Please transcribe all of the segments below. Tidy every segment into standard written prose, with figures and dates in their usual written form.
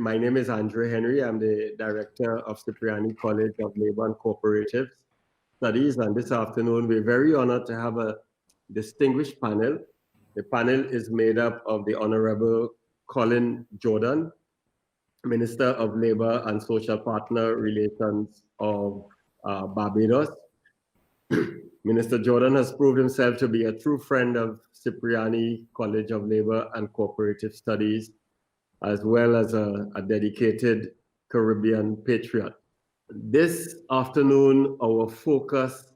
My name is André Henry. I'm the director of Cipriani College of Labor and Co-operative Studies. And this afternoon, we're very honored to have a distinguished panel. The panel is made up of the Honorable Colin Jordan, Minister of Labor and Social Partner Relations of Barbados. Minister Jordan has proved himself to be a true friend of Cipriani College of Labor and Cooperative Studies, as well as a dedicated Caribbean patriot. This afternoon, our focus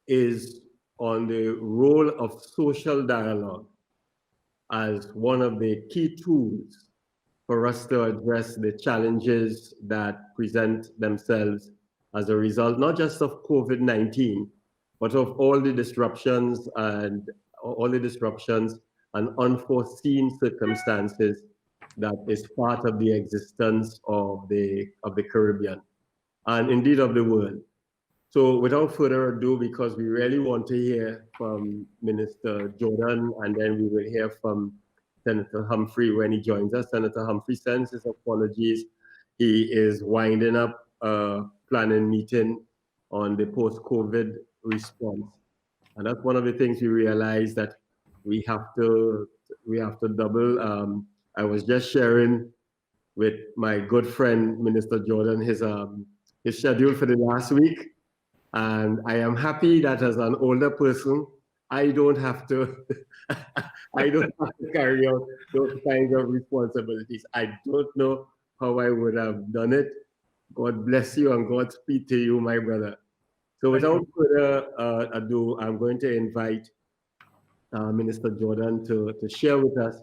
is on the role of social dialogue as one of the key tools for us to address the challenges that present themselves as a result, not just of COVID-19, but of all the disruptions and unforeseen circumstances that is part of the existence of the Caribbean and indeed of the world. So without further ado, because we really want to hear from Minister Jordan, and then we will hear from Senator Humphrey when he joins us. Senator Humphrey sends his apologies. He is winding up a planning meeting on the post-COVID response. And that's one of the things we realized that we have to double. I was just sharing with my good friend, Minister Jordan, his schedule for the last week. And I am happy that as an older person, I don't have to carry out those kinds of responsibilities. I don't know how I would have done it. God bless you and God speed to you, my brother. So without further ado, I'm going to invite Minister Jordan to share with us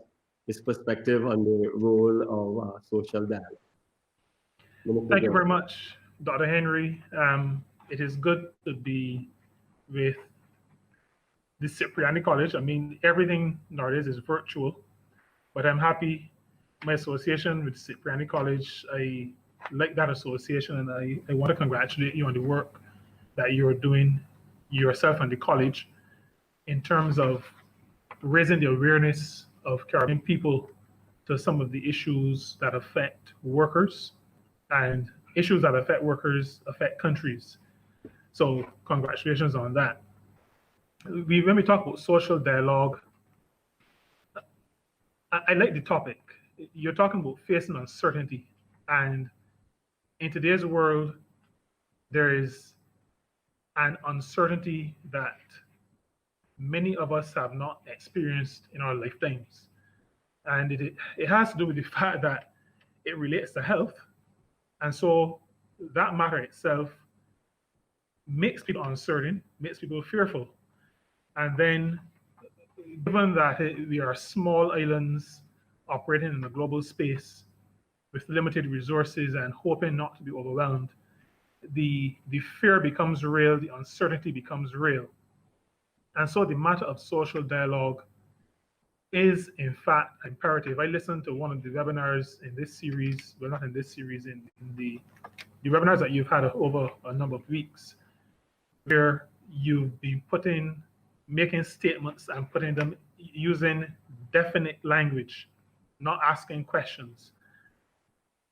his perspective on the role of social dialogue. Thank you very much, Dr. Henry. It is good to be with the Cipriani College. I mean, everything nowadays is virtual, but I'm happy my association with Cipriani College. I like that association, and I want to congratulate you on the work that you're doing yourself and the college in terms of raising the awareness of Caribbean people to some of the issues that affect workers, and issues that affect workers affect countries. So congratulations on that. When we talk about social dialogue, I like the topic. You're talking about facing uncertainty. And in today's world, there is an uncertainty that many of us have not experienced in our lifetimes. And it has to do with the fact that it relates to health. And so that matter itself makes people uncertain, makes people fearful. And then, given that we are small islands operating in a global space with limited resources and hoping not to be overwhelmed, the fear becomes real, the uncertainty becomes real. And so the matter of social dialogue is, in fact, imperative. I listened to one of the webinars in this series, well, not in this series, in the webinars that you've had over a number of weeks, where you've been making statements and putting them using definite language, not asking questions.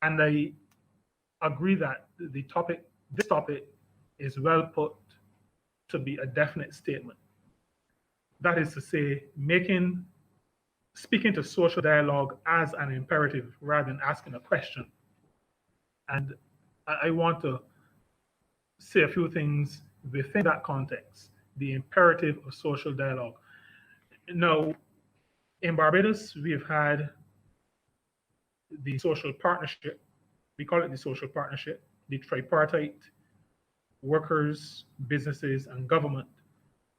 And I agree that this topic is well put to be a definite statement. That is to say, speaking to social dialogue as an imperative rather than asking a question. And I want to say a few things within that context, the imperative of social dialogue. Now, in Barbados, we have had the social partnership. We call it the social partnership, the tripartite, workers, businesses, and government.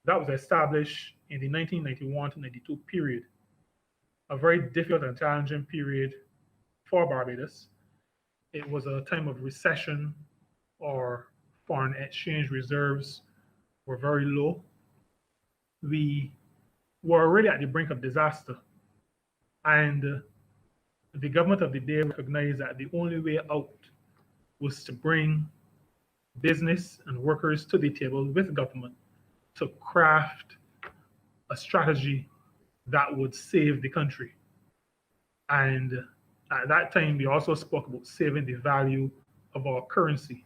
That was established in the 1991 to 92 period, a very difficult and challenging period for Barbados. It was a time of recession. Or foreign exchange reserves were very low. We were already at the brink of disaster. And the government of the day recognized that the only way out was to bring business and workers to the table with government to craft a strategy that would save the country. And At that time, we also spoke about saving the value of our currency.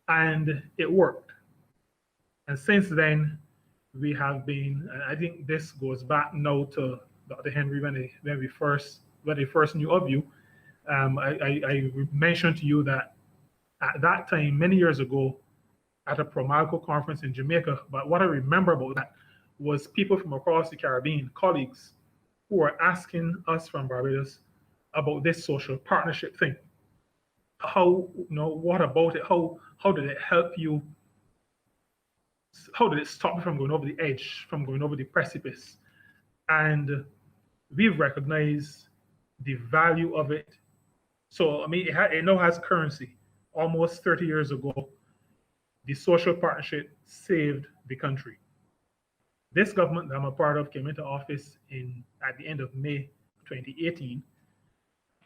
And it worked. And since then, we have been, and I think this goes back now to Dr. Henry when they first knew of you. I mentioned to you that at that time, many years ago, at a Promalco conference in Jamaica, but what I remember about that was people from across the Caribbean, colleagues, who were asking us from Barbados about this social partnership thing. How, what about it? How did it help you? How did it stop you from going over the edge, from going over the precipice? And we've recognized the value of it. So, I mean, it now has currency. Almost 30 years ago, the social partnership saved the country. This government that I'm a part of came into office at the end of May 2018,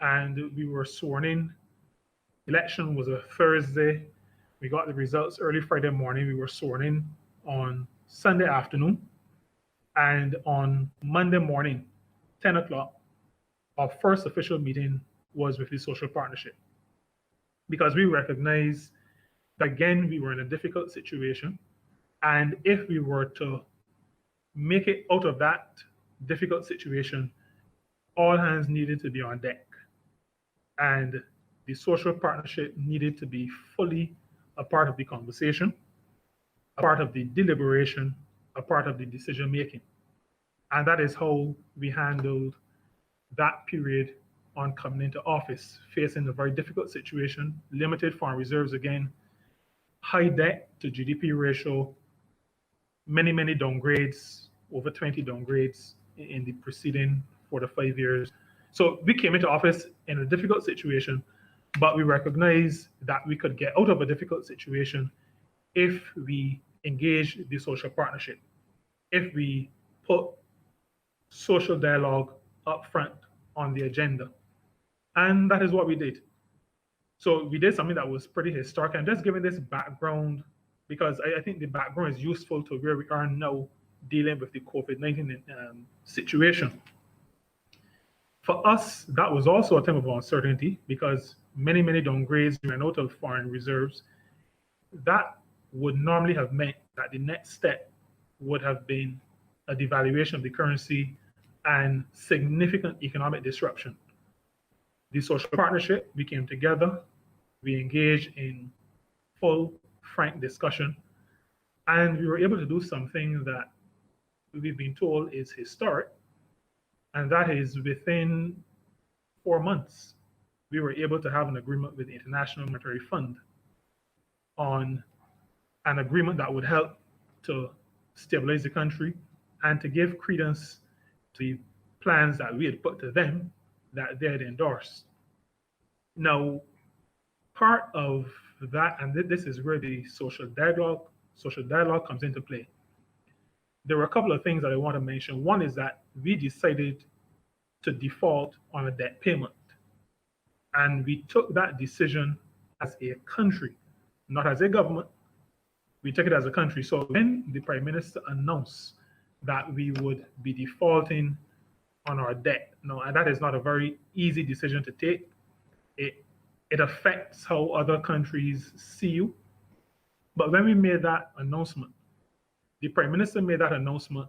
and we were sworn in. Election was a Thursday. We got the results early Friday morning. We were sworn in on Sunday afternoon. And on Monday morning, 10 o'clock, our first official meeting was with the social partnership. Because we recognize that, again, we were in a difficult situation. And if we were to make it out of that difficult situation, all hands needed to be on deck. And the social partnership needed to be fully a part of the conversation, a part of the deliberation, a part of the decision making. And that is how we handled that period on coming into office, facing a very difficult situation, limited foreign reserves again, high debt to GDP ratio, many downgrades, over 20 downgrades in the preceding 4 to 5 years. So we came into office in a difficult situation, but we recognized that we could get out of a difficult situation if we engage the social partnership, if we put social dialogue up front on the agenda. And that is what we did. So we did something that was pretty historic. And just giving this background, because I think the background is useful to where we are now dealing with the COVID-19 situation. For us, that was also a time of uncertainty because many downgrades ran out of foreign reserves. That would normally have meant that the next step would have been a devaluation of the currency and significant economic disruption. The social partnership, we came together, we engaged in full, frank discussion, and we were able to do something that we've been told is historic, and that is within 4 months, we were able to have an agreement with the International Monetary Fund on an agreement that would help to stabilize the country and to give credence to the plans that we had put to them that they had endorsed. Now, part of that, and this is where the social dialogue comes into play. There were a couple of things that I want to mention. One is that we decided to default on a debt payment. And we took that decision as a country, not as a government. We took it as a country. So when the Prime Minister announced that we would be defaulting on our debt, now, and that is not a very easy decision to take. It affects how other countries see you. But when we made that announcement, the Prime Minister made that announcement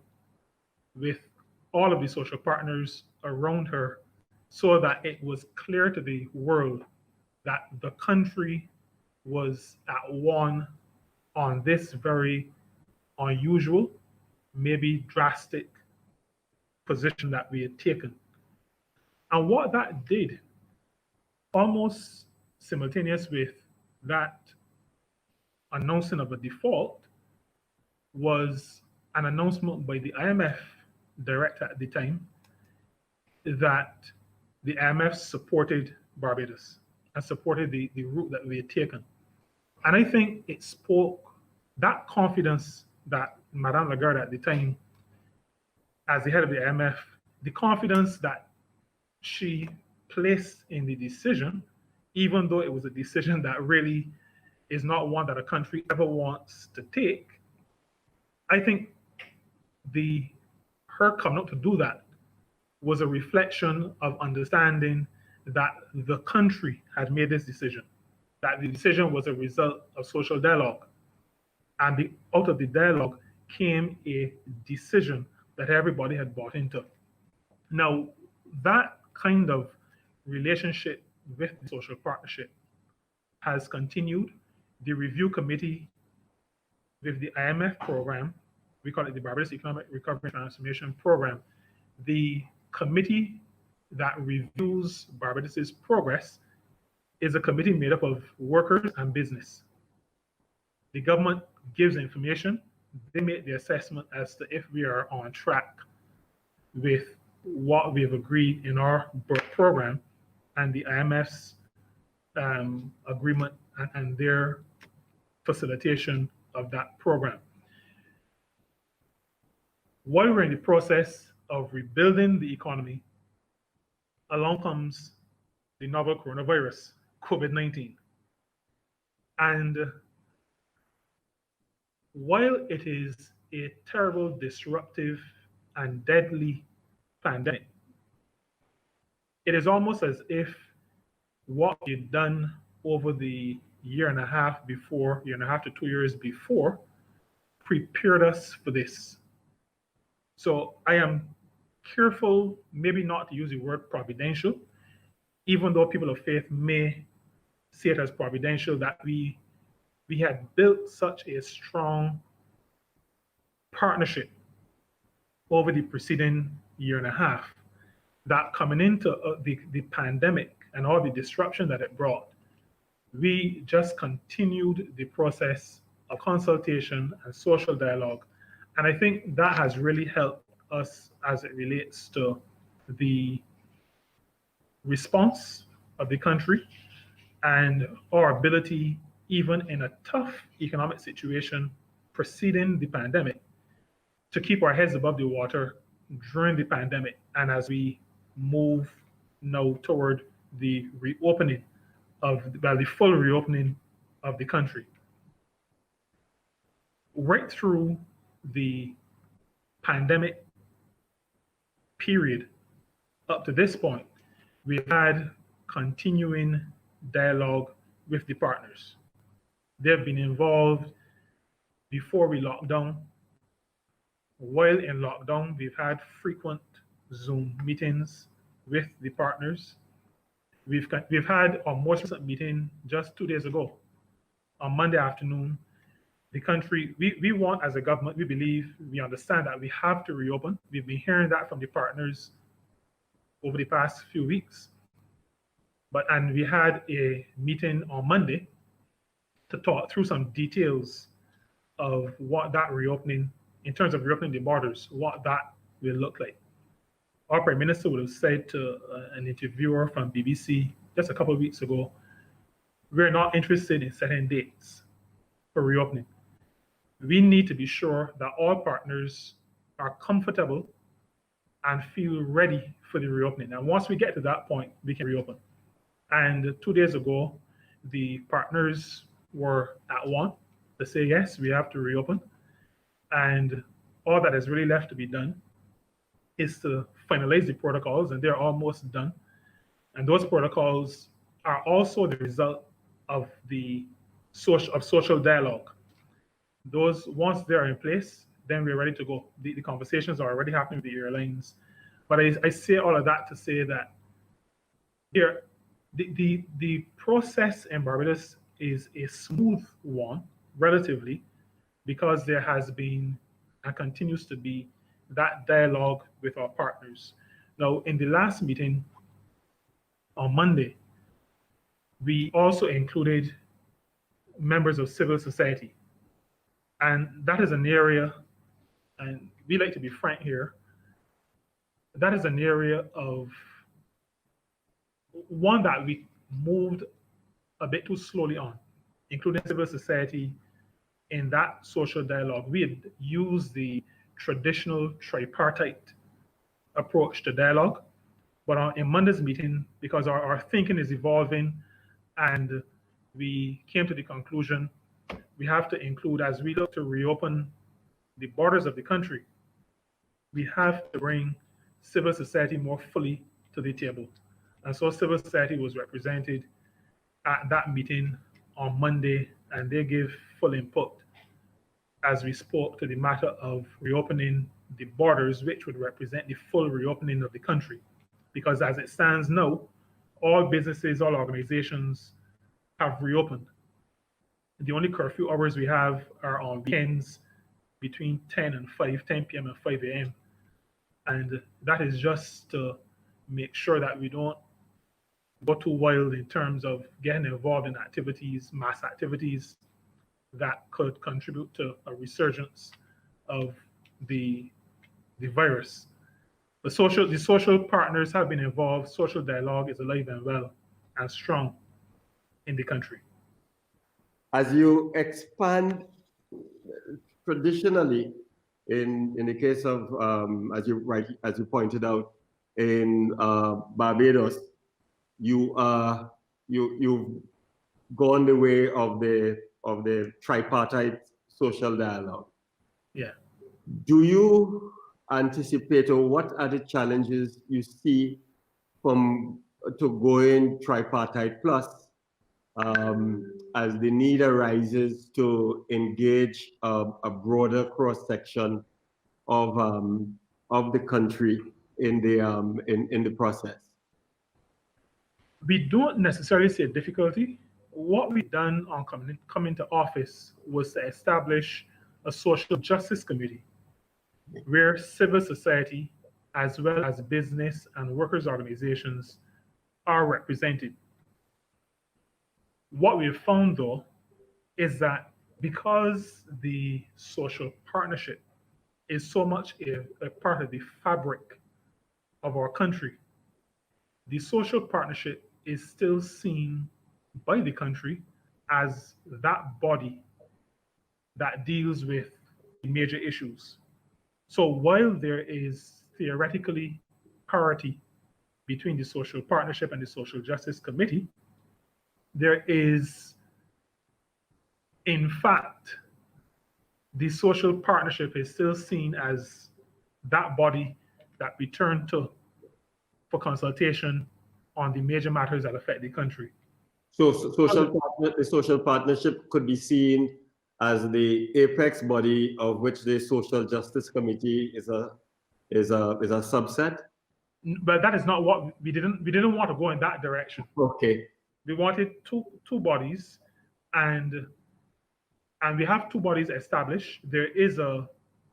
with all of the social partners around her so that it was clear to the world that the country was at one on this very unusual, maybe drastic position that we had taken. And what that did, almost simultaneous with that announcing of a default, was an announcement by the IMF director at the time that the IMF supported Barbados and supported the route that we had taken. And I think it spoke that confidence that Madame Lagarde at the time, as the head of the IMF, the confidence that she placed in the decision, even though it was a decision that really is not one that a country ever wants to take. I think her coming up to do that was a reflection of understanding that the country had made this decision, that the decision was a result of social dialogue. And out of the dialogue came a decision that everybody had bought into. Now, that kind of relationship with the social partnership has continued. The review committee with the IMF program, we call it the Barbados Economic Recovery and Transformation Program, the committee that reviews Barbados's progress is a committee made up of workers and business. The government gives information, they make the assessment as to if we are on track with what we have agreed in our program and the IMF's agreement and their facilitation of that program. While we're in the process of rebuilding the economy, along comes the novel coronavirus, COVID-19. And while it is a terrible, disruptive, and deadly pandemic, it is almost as if what we've done over the year and a half to 2 years before, prepared us for this. So I am careful, maybe not to use the word providential, even though people of faith may see it as providential, that we had built such a strong partnership over the preceding year and a half that coming into the pandemic and all the disruption that it brought, we just continued the process of consultation and social dialogue. And I think that has really helped us as it relates to the response of the country and our ability, even in a tough economic situation preceding the pandemic, to keep our heads above the water during the pandemic and as we move now toward the reopening the full reopening of the country. Right through the pandemic period up to this point, we've had continuing dialogue with the partners. They've been involved before we locked down. While in lockdown, we've had frequent Zoom meetings with the partners. We've had our most recent meeting just 2 days ago, on Monday afternoon. The country, we want as a government, we believe, we understand that we have to reopen. We've been hearing that from the partners over the past few weeks. And we had a meeting on Monday to talk through some details of what that reopening, in terms of reopening the borders, what that will look like. Our Prime Minister would have said to an interviewer from BBC just a couple of weeks ago, we're not interested in setting dates for reopening. We need to be sure that all partners are comfortable and feel ready for the reopening. And once we get to that point, we can reopen. And 2 days ago, the partners were at one to say, yes, we have to reopen. And all that is really left to be done is to finalize the protocols, and they're almost done. And those protocols are also the result of the social dialogue. Those, once they're in place, then we're ready to go. The conversations are already happening with the airlines. But I say all of that to say that here, the process in Barbados is a smooth one, relatively, because there has been and continues to be that dialogue with our partners. Now, in the last meeting on Monday, we also included members of civil society. And that is an area, and we like to be frank here, that is an area of one that we moved a bit too slowly on, including civil society in that social dialogue. We had used the traditional tripartite approach to dialogue, but in Monday's meeting, because our thinking is evolving and we came to the conclusion we have to include, as we look to reopen the borders of the country, we have to bring civil society more fully to the table. And so civil society was represented at that meeting on Monday, and they gave full input as we spoke to the matter of reopening the borders, which would represent the full reopening of the country. Because as it stands now, all businesses, all organizations have reopened. The only curfew hours we have are on weekends between 10 and 5, 10 p.m. and 5 a.m. And that is just to make sure that we don't go too wild in terms of getting involved in activities, mass activities that could contribute to a resurgence of the virus. The social partners have been involved. Social dialogue is alive and well and strong in the country. As you expand, traditionally, in the case of as you pointed out, in Barbados, you've gone the way of the tripartite social dialogue. Yeah. Do you anticipate, or what are the challenges you see to going tripartite plus as the need arises to engage a broader cross section of the country in the process? We don't necessarily see a difficulty. What we've done on coming to office was to establish a social justice committee where civil society, as well as business and workers' organizations, are represented. What we've found, though, is that because the social partnership is so much a part of the fabric of our country, the social partnership is still seen by the country as that body that deals with major issues. So while there is theoretically parity between the social partnership and the social justice committee, there is, in fact, the social partnership is still seen as that body that we turn to for consultation on the major matters that affect the country. So the social partnership could be seen as the apex body of which the social justice committee is a subset. But that is not what we didn't want to go in that direction. Okay. We wanted two bodies, and we have two bodies established. There is a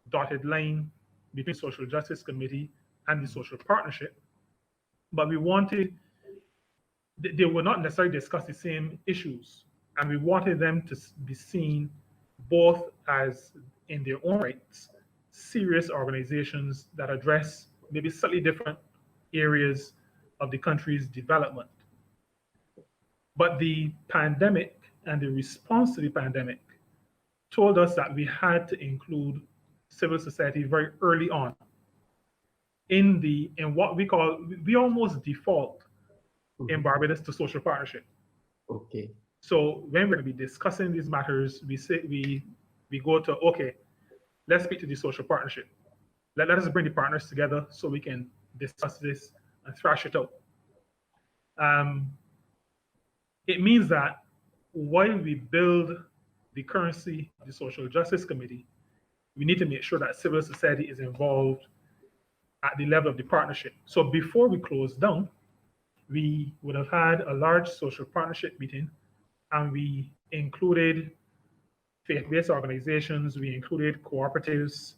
dotted line between social justice committee and the social partnership, but we wanted, they would not necessarily discuss the same issues, and we wanted them to be seen both as, in their own rights, serious organizations that address maybe slightly different areas of the country's development. But the pandemic and the response to the pandemic told us that we had to include civil society very early on in what we call, we almost default in Barbados to social partnership. Okay. So when we're going to be discussing these matters, we go to, okay, let's speak to the social partnership. Let us bring the partners together so we can discuss this and thrash it out. It means that while we build the currency of the Social Justice Committee, we need to make sure that civil society is involved at the level of the partnership. So before we close down, we would have had a large social partnership meeting, and we included faith-based organizations, we included cooperatives,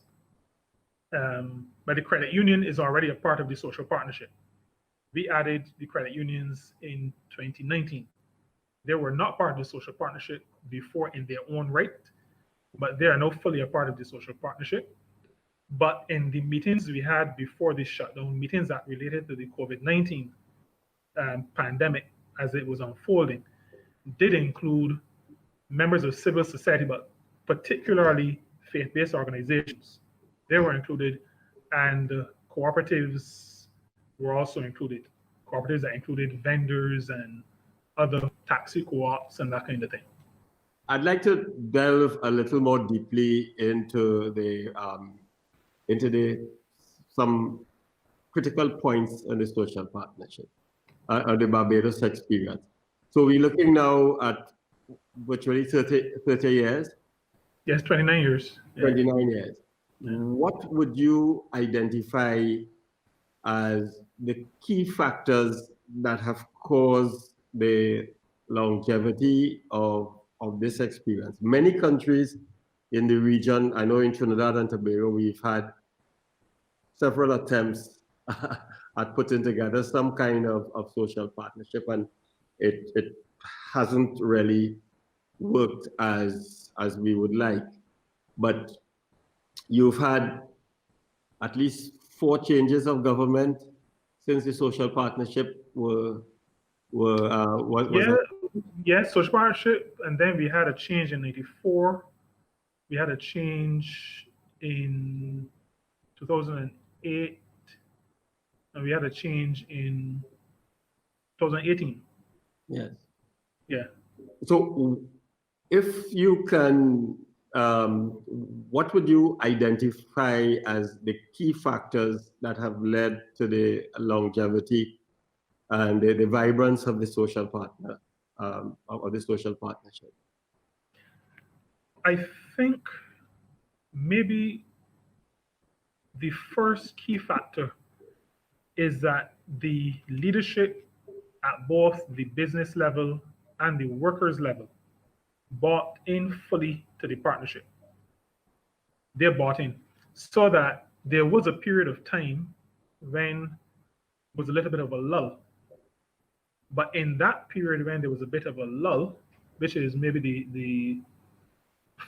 but the credit union is already a part of the social partnership. We added the credit unions in 2019. They were not part of the social partnership before in their own right, but they are now fully a part of the social partnership. But in the meetings we had before this shutdown, meetings that related to the COVID-19 pandemic as it was unfolding, did include members of civil society, but particularly faith-based organizations. They were included, and cooperatives were also included. Cooperatives that included vendors and other taxi co-ops and that kind of thing. I'd like to delve a little more deeply into some critical points in the social partnership, or the Barbados experience. So we're looking now at virtually 30 years. Yes, 29 years. 29 years. What would you identify as the key factors that have caused the longevity of this experience? Many countries in the region, I know in Trinidad and Tobago, we've had several attempts at putting together some kind of social partnership, and it hasn't really worked as we would like. But you've had at least 4 changes of government since the social partnership was social partnership, and then we had a change in '84. We had a change in 2008, and we had a change in 2018. Yes. Yeah. So, if you can, what would you identify as the key factors that have led to the longevity and the vibrance of the social partner, or the social partnership? I think maybe the first key factor is that the leadership at both the business level and the workers level bought in fully to the partnership. They bought in, so that there was a period of time when there was a little bit of a lull. But in that period when there was a bit of a lull, which is maybe the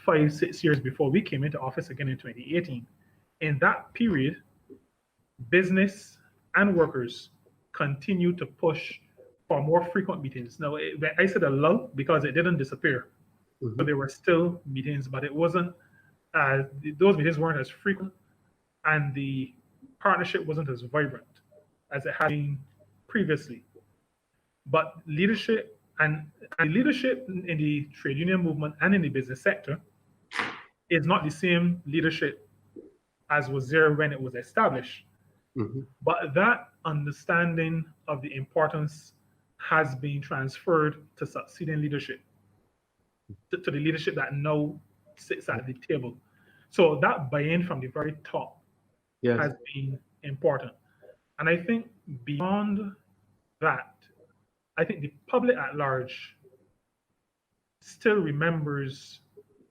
5-6 years before we came into office again in 2018, in that period, business and workers continued to push for more frequent meetings. Now, I said a lull because it didn't disappear, but there were still meetings, but it wasn't, those meetings weren't as frequent, and the partnership wasn't as vibrant as it had been previously. But leadership and leadership in the trade union movement and in the business sector is not the same leadership as was there when it was established. But that understanding of the importance has been transferred to succeeding leadership, to the leadership that now sits at the table. So that buy-in from the very top has been important. And I think beyond that, I think the public at large still remembers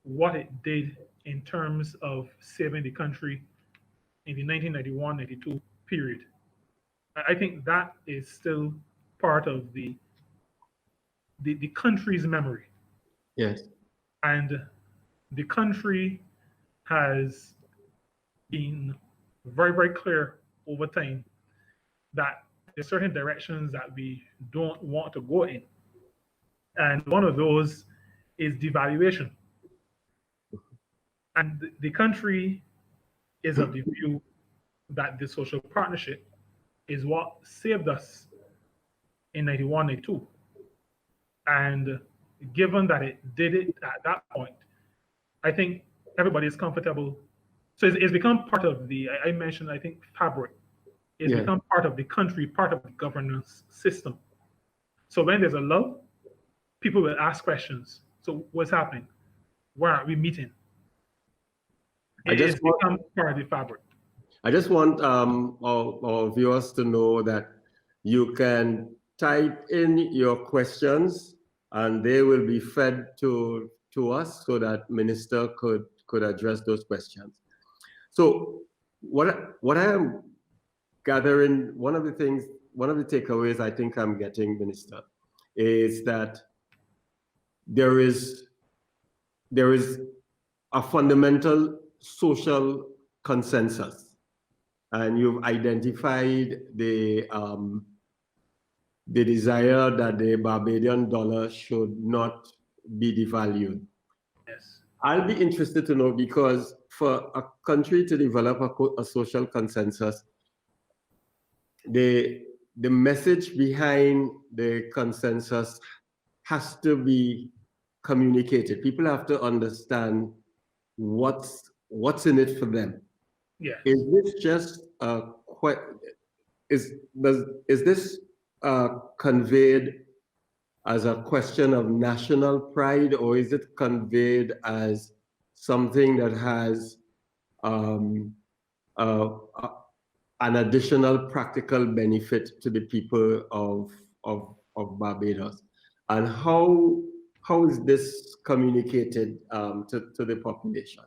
what it did in terms of saving the country in the 1991-92 period. I think that is still part of the country's memory. Yes. And the country has been very, very clear over time that there's certain directions that we don't want to go in. And one of those is devaluation. And the country is of the view that the social partnership is what saved us in 91, 92. And given that it did it at that point, I think everybody is comfortable. So it's become part of the, I mentioned, I think, fabric. It's become part of the country, part of the governance system. So when there's a lull, people will ask questions. So what's happening? Where are we meeting? It's become part of the fabric. I just want our viewers to know that you can type in your questions and they will be fed to us so that Minister could address those questions. So what I am gathering, one of the takeaways I think I'm getting, Minister, is that there is a fundamental social consensus, and you've identified the desire that the Barbadian dollar should not be devalued. Yes. I'll be interested to know, because for a country to develop a social consensus, the message behind the consensus has to be communicated. People have to understand what's in it for them. Yes. Is this just is this conveyed as a question of national pride, or is it conveyed as something that has um, uh, an additional practical benefit to the people of Barbados? And how is this communicated to the population?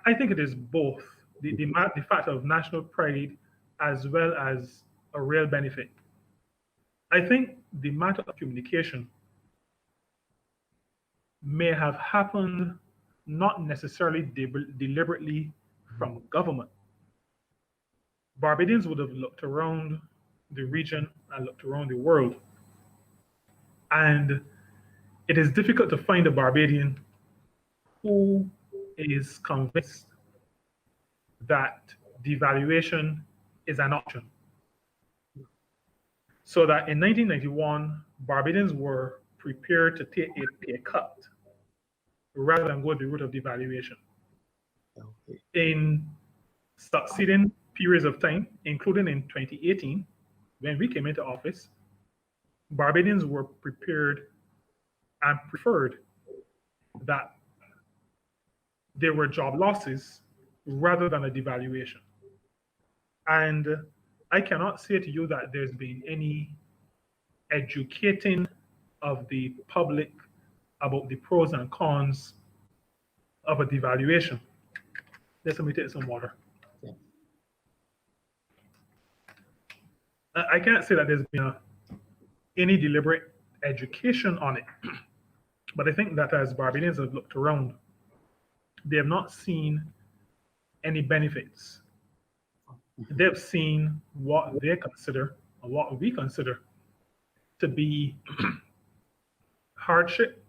I think it is both the fact of national pride as well as a real benefit. I think the matter of communication may have happened not necessarily deliberately from government. Barbadians would have looked around the region and looked around the world. And it is difficult to find a Barbadian who is convinced that devaluation is an option. So that in 1991, Barbadians were prepared to take a pay cut rather than go the route of devaluation. Okay. In succeeding periods of time, including in 2018, when we came into office, Barbadians were prepared and preferred that there were job losses rather than a devaluation. And I cannot say to you that there's been any educating of the public about the pros and cons of a devaluation. Let me take some water. Yeah. I can't say that there's been any deliberate education on it, but I think that as Barbadians have looked around, they have not seen any benefits. They've seen what they consider, or what we consider, to be hardship,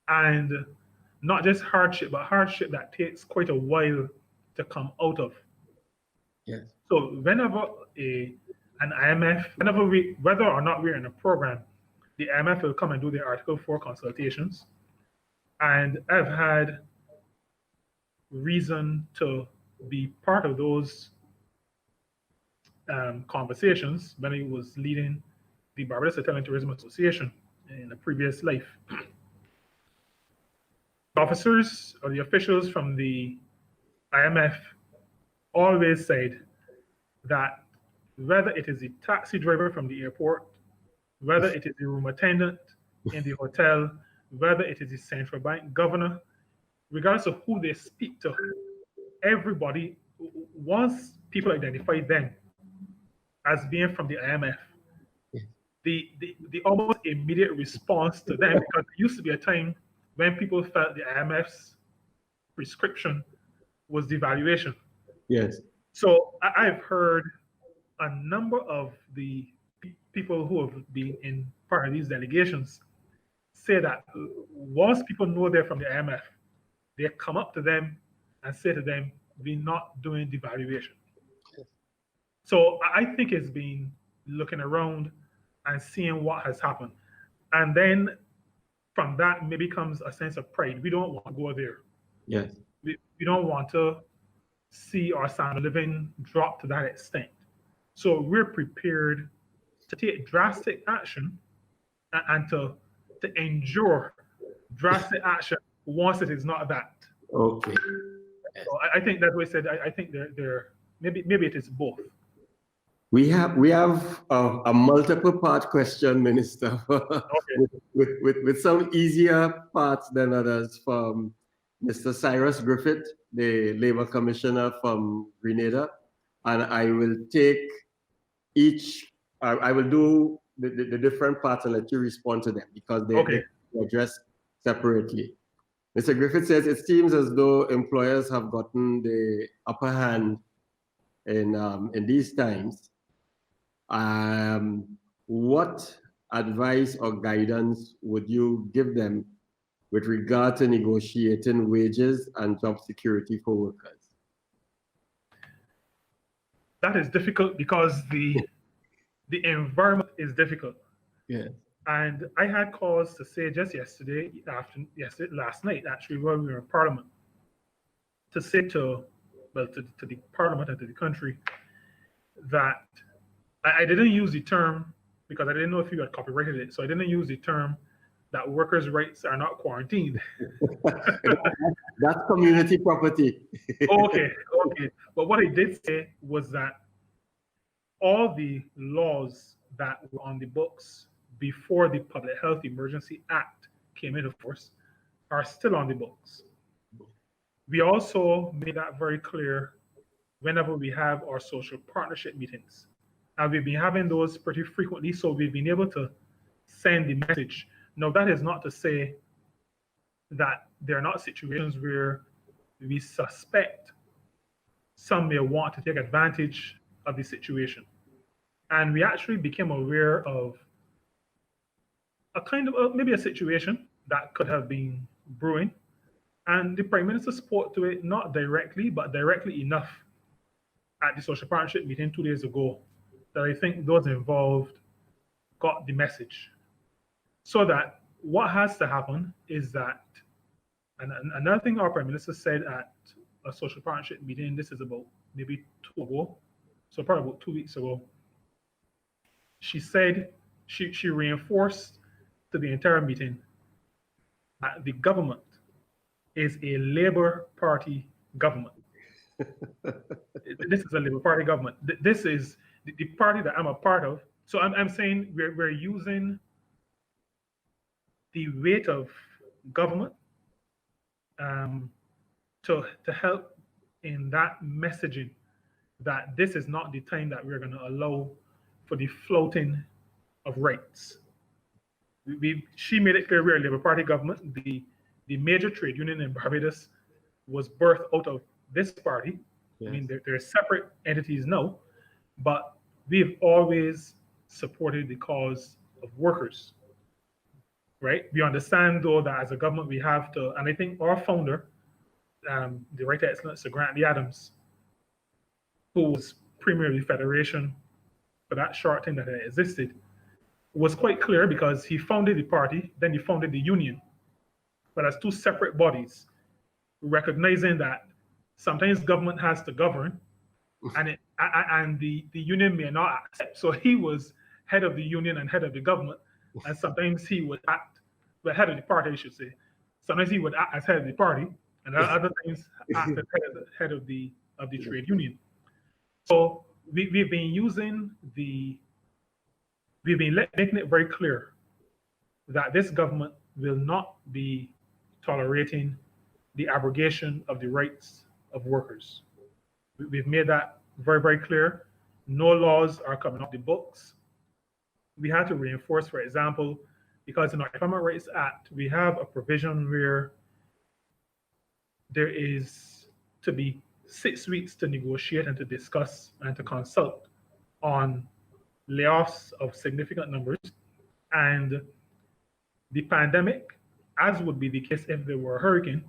and not just hardship, but hardship that takes quite a while to come out of. Yes. So whenever an IMF, whether or not we're in a program, the IMF will come and do their Article 4 consultations, and I've had reason to be part of those conversations when I was leading the Barbados Hotel and Tourism Association in a previous life. Officers or the officials from the IMF always said that whether it is the taxi driver from the airport, whether it is the room attendant in the hotel, whether it is the central bank governor, regardless of who they speak to, everybody, once people identify them as being from the IMF, the almost immediate response to them, because there used to be a time when people felt the IMF's prescription was devaluation. Yes. So I've heard a number of the people who have been in part of these delegations say that once people know they're from the IMF, they come up to them and say to them, we're not doing devaluation. So I think it's been looking around and seeing what has happened. And then from that maybe comes a sense of pride. We don't want to go there. Yes. We don't want to see our standard of living drop to that extent. So we're prepared to take drastic action and to endure drastic action once it is not that. Okay. So I think that's what I said. I think they're maybe it is both. We have a multiple part question, Minister, okay. with some easier parts than others from Mr. Cyrus Griffith, the Labour Commissioner from Grenada, and I will take each. I will do the different parts and let you respond to them because they addressed separately. Mr. Griffith says it seems as though employers have gotten the upper hand in these times. What advice or guidance would you give them with regard to negotiating wages and job security for workers? That is difficult because the environment is difficult. Yes. And I had cause to say just last night, actually, while we were in Parliament, to say to the Parliament and to the country that I didn't use the term because I didn't know if you had copyrighted it. So I didn't use the term that workers' rights are not quarantined. That's community property. Okay. But what I did say was that all the laws that were on the books before the Public Health Emergency Act came into force are still on the books. We also made that very clear whenever we have our social partnership meetings. And we've been having those pretty frequently, so we've been able to send the message. Now, that is not to say that there are not situations where we suspect some may want to take advantage of the situation. And we actually became aware of a kind of maybe a situation that could have been brewing. And the Prime Minister spoke to it, not directly, but directly enough at the social partnership meeting 2 days ago that I think those involved got the message. So that what has to happen is that, and another thing our Prime Minister said at a social partnership meeting, this is about maybe 2 ago, so probably about 2 weeks ago, she said, she reinforced to the entire meeting that the government is a Labour Party government. This is a Labour Party government. This is the party that I'm a part of. So I'm saying we're using the weight of government to help in that messaging that this is not the time that we're going to allow for the floating of rights. She made it clear we're a Labour Party government. The major trade union in Barbados was birthed out of this party. Yes. I mean, they're separate entities now, but we've always supported the cause of workers, right? We understand, though, that as a government we have to, and I think our founder, the Right to Excellence, Sir Grant Adams, who was Premier of the Federation for that short time that it existed, was quite clear because he founded the party, then he founded the union, but as two separate bodies, recognizing that sometimes government has to govern, and the union may not accept. So he was head of the union and head of the government, and sometimes he would act, well, head of the party, I should say. Sometimes he would act as head of the party, and other times act as head of the trade union. So we've been making it very clear that this government will not be tolerating the abrogation of the rights of workers. We've made that very, very clear. No laws are coming off the books. We had to reinforce, for example, because in our Informal Rights Act, we have a provision where there is to be 6 weeks to negotiate and to discuss and to consult on layoffs of significant numbers. And the pandemic, as would be the case if there were a hurricane,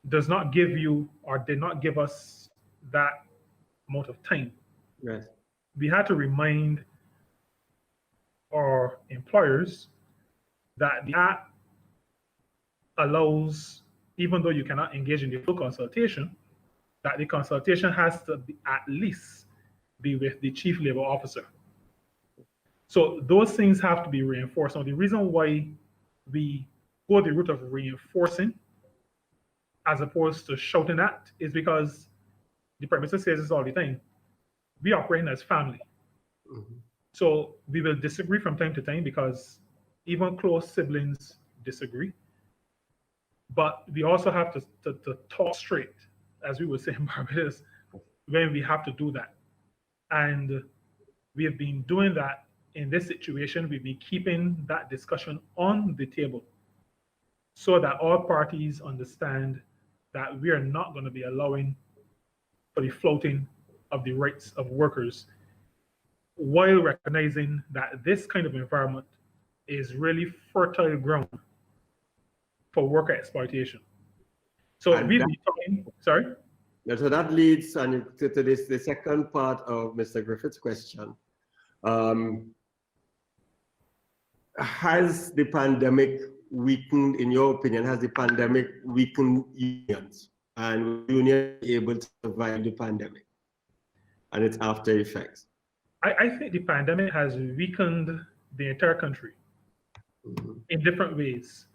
does not give you or did not give us that amount of time. Yes. We had to remind our employers that the Act allows, even though you cannot engage in the full consultation, that the consultation has to be, at least be with the chief labor officer. So those things have to be reinforced. Now, the reason why we go the route of reinforcing as opposed to shouting at is because the Prime Minister says this all the time. We operate as family. Mm-hmm. So we will disagree from time to time because even close siblings disagree. But we also have to talk straight, as we would say in Barbados, when we have to do that. And we have been doing that in this situation. We've been keeping that discussion on the table so that all parties understand that we are not going to be allowing for the floating of the rights of workers, while recognizing that this kind of environment is really fertile ground for worker exploitation. So we've been talking, sorry? So that leads to this, the second part of Mr. Griffith's question. Has the pandemic weakened, in your opinion, has the pandemic weakened unions? And unions able to survive the pandemic and its after effects? I think the pandemic has weakened the entire country in different ways.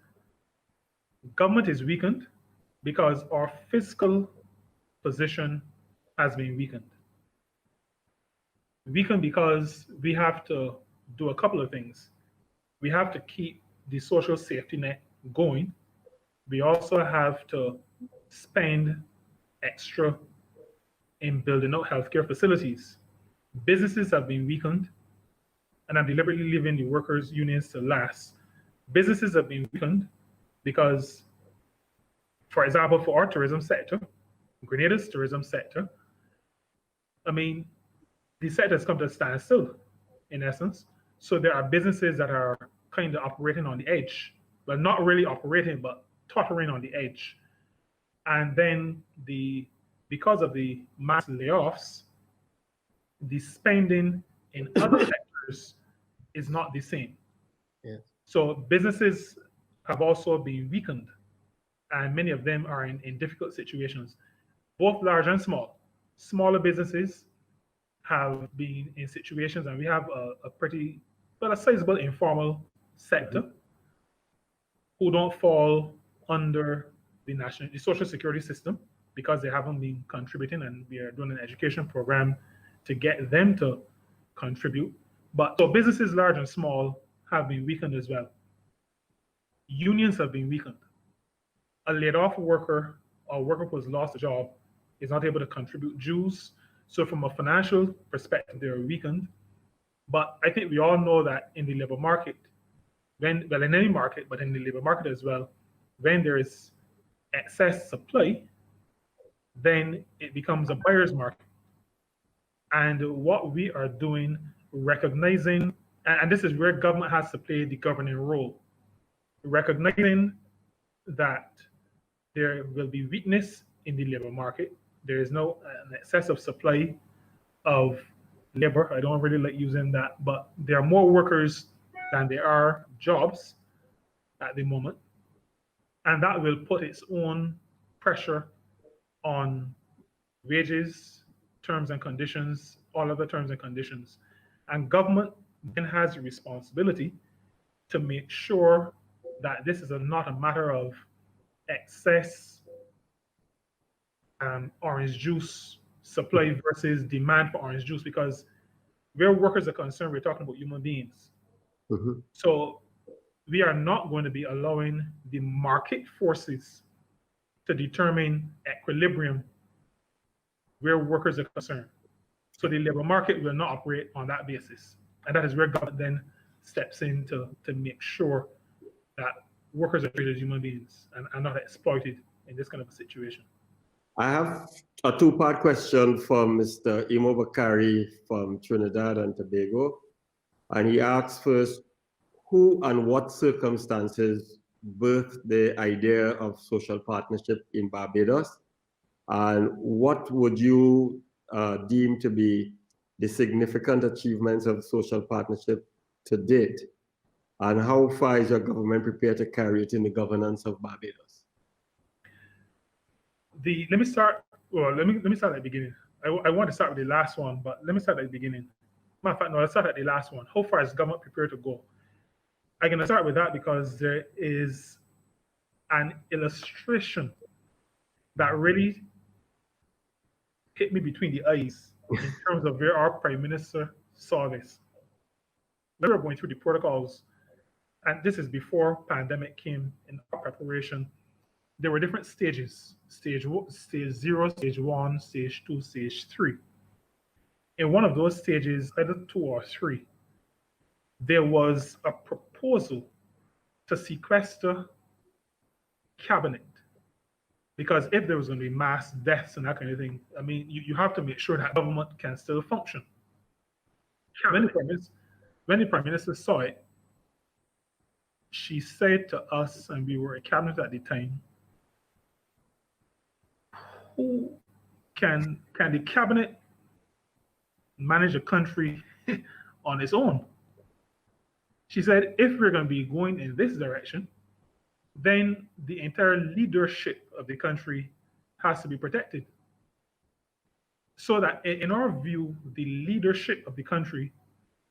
Government is weakened because our fiscal position has been weakened. Weakened because we have to do a couple of things. We have to keep the social safety net going. We also have to spend extra in building out healthcare facilities. Businesses have been weakened, and I'm deliberately leaving the workers' unions to last. Businesses have been weakened because, for example, for our tourism sector, Grenada's tourism sector, I mean, the sector has come to a standstill, in essence. So there are businesses that are kind of operating on the edge, but not really operating, but tottering on the edge. And then because of the mass layoffs, the spending in other sectors is not the same. Yes. So businesses have also been weakened, and many of them are in difficult situations, both large and small. Smaller businesses have been in situations, and we have a sizable informal sector who don't fall under the social security system because they haven't been contributing, and we are doing an education program to get them to contribute. But so businesses large and small have been weakened as well. Unions have been weakened. A laid off worker or a worker who has lost a job is not able to contribute dues. So from a financial perspective, they're weakened. But I think we all know that in the labor market, in any market, but in the labor market as well, when there is excess supply, then it becomes a buyer's market. And what we are doing, recognizing, and this is where government has to play the governing role, recognizing that there will be weakness in the labor market. There is no an excessive supply of labor. I don't really like using that, but there are more workers than there are jobs at the moment. And that will put its own pressure on wages, terms and conditions, all other terms and conditions. And government then has a responsibility to make sure that this is not a matter of excess orange juice supply versus demand for orange juice, because where workers are concerned, we're talking about human beings. So we are not going to be allowing the market forces to determine equilibrium where workers are concerned. So the labor market will not operate on that basis. And that is where government then steps in to make sure that workers are treated as human beings and are not exploited in this kind of a situation. I have a two-part question from Mr. Imo Bakari from Trinidad and Tobago. And he asks first, who and what circumstances birthed the idea of social partnership in Barbados? And what would you deem to be the significant achievements of social partnership to date? And how far is your government prepared to carry it in the governance of Barbados? Let me start at the beginning. I want to start with the last one, but let me start at the beginning. Matter of fact, no, let's start at the last one. How far is government prepared to go? I'm going to start with that because there is an illustration that really hit me between the eyes in terms of where our Prime Minister saw this. We were going through the protocols, and this is before pandemic came in our preparation. There were different stages, stage 0, stage 1, stage 2, stage 3. In one of those stages, either 2 or 3, there was a proposal to sequester cabinet. Because if there was going to be mass deaths and that kind of thing, I mean, you have to make sure that government can still function. When the Prime Minister saw it, she said to us, and we were a cabinet at the time, who can the cabinet manage a country on its own? She said, if we're going to be going in this direction, then the entire leadership of the country has to be protected. So that in our view, the leadership of the country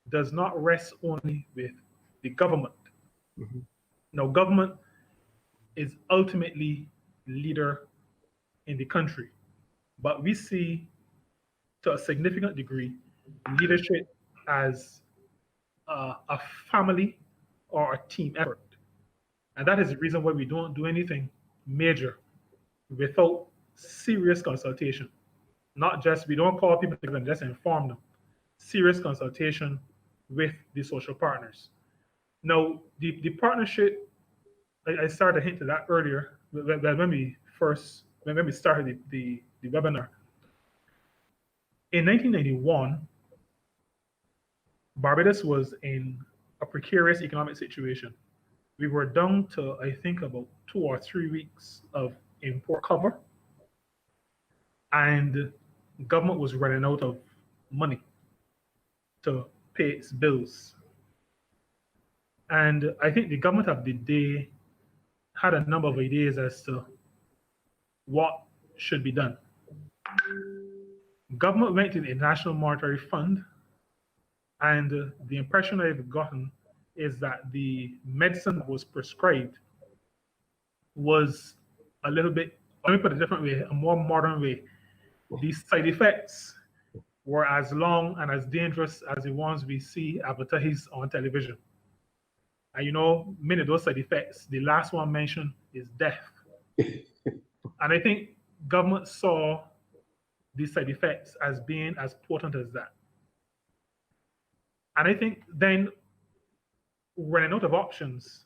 does not rest only with the government. Mhm. Now, government is ultimately leader in the country, but we see to a significant degree leadership as a family or a team effort. And that is the reason why we don't do anything major without serious consultation. Not just, we don't call people together and just inform them. Serious consultation with the social partners. Now, the partnership, I started to hint to that earlier when we started the webinar. In 1991, Barbados was in a precarious economic situation. We were down to, I think, about 2 or 3 weeks of import cover, and government was running out of money to pay its bills. And I think the government of the day had a number of ideas as to what should be done. Government went to the International Monetary Fund, and the impression I've gotten is that the medicine that was prescribed was a little bit, let me put it a different way, a more modern way. These side effects were as long and as dangerous as the ones we see advertised on television. And you know, many of those side effects, the last one mentioned is death. And I think government saw these side effects as being as potent as that. And I think then, running out of options,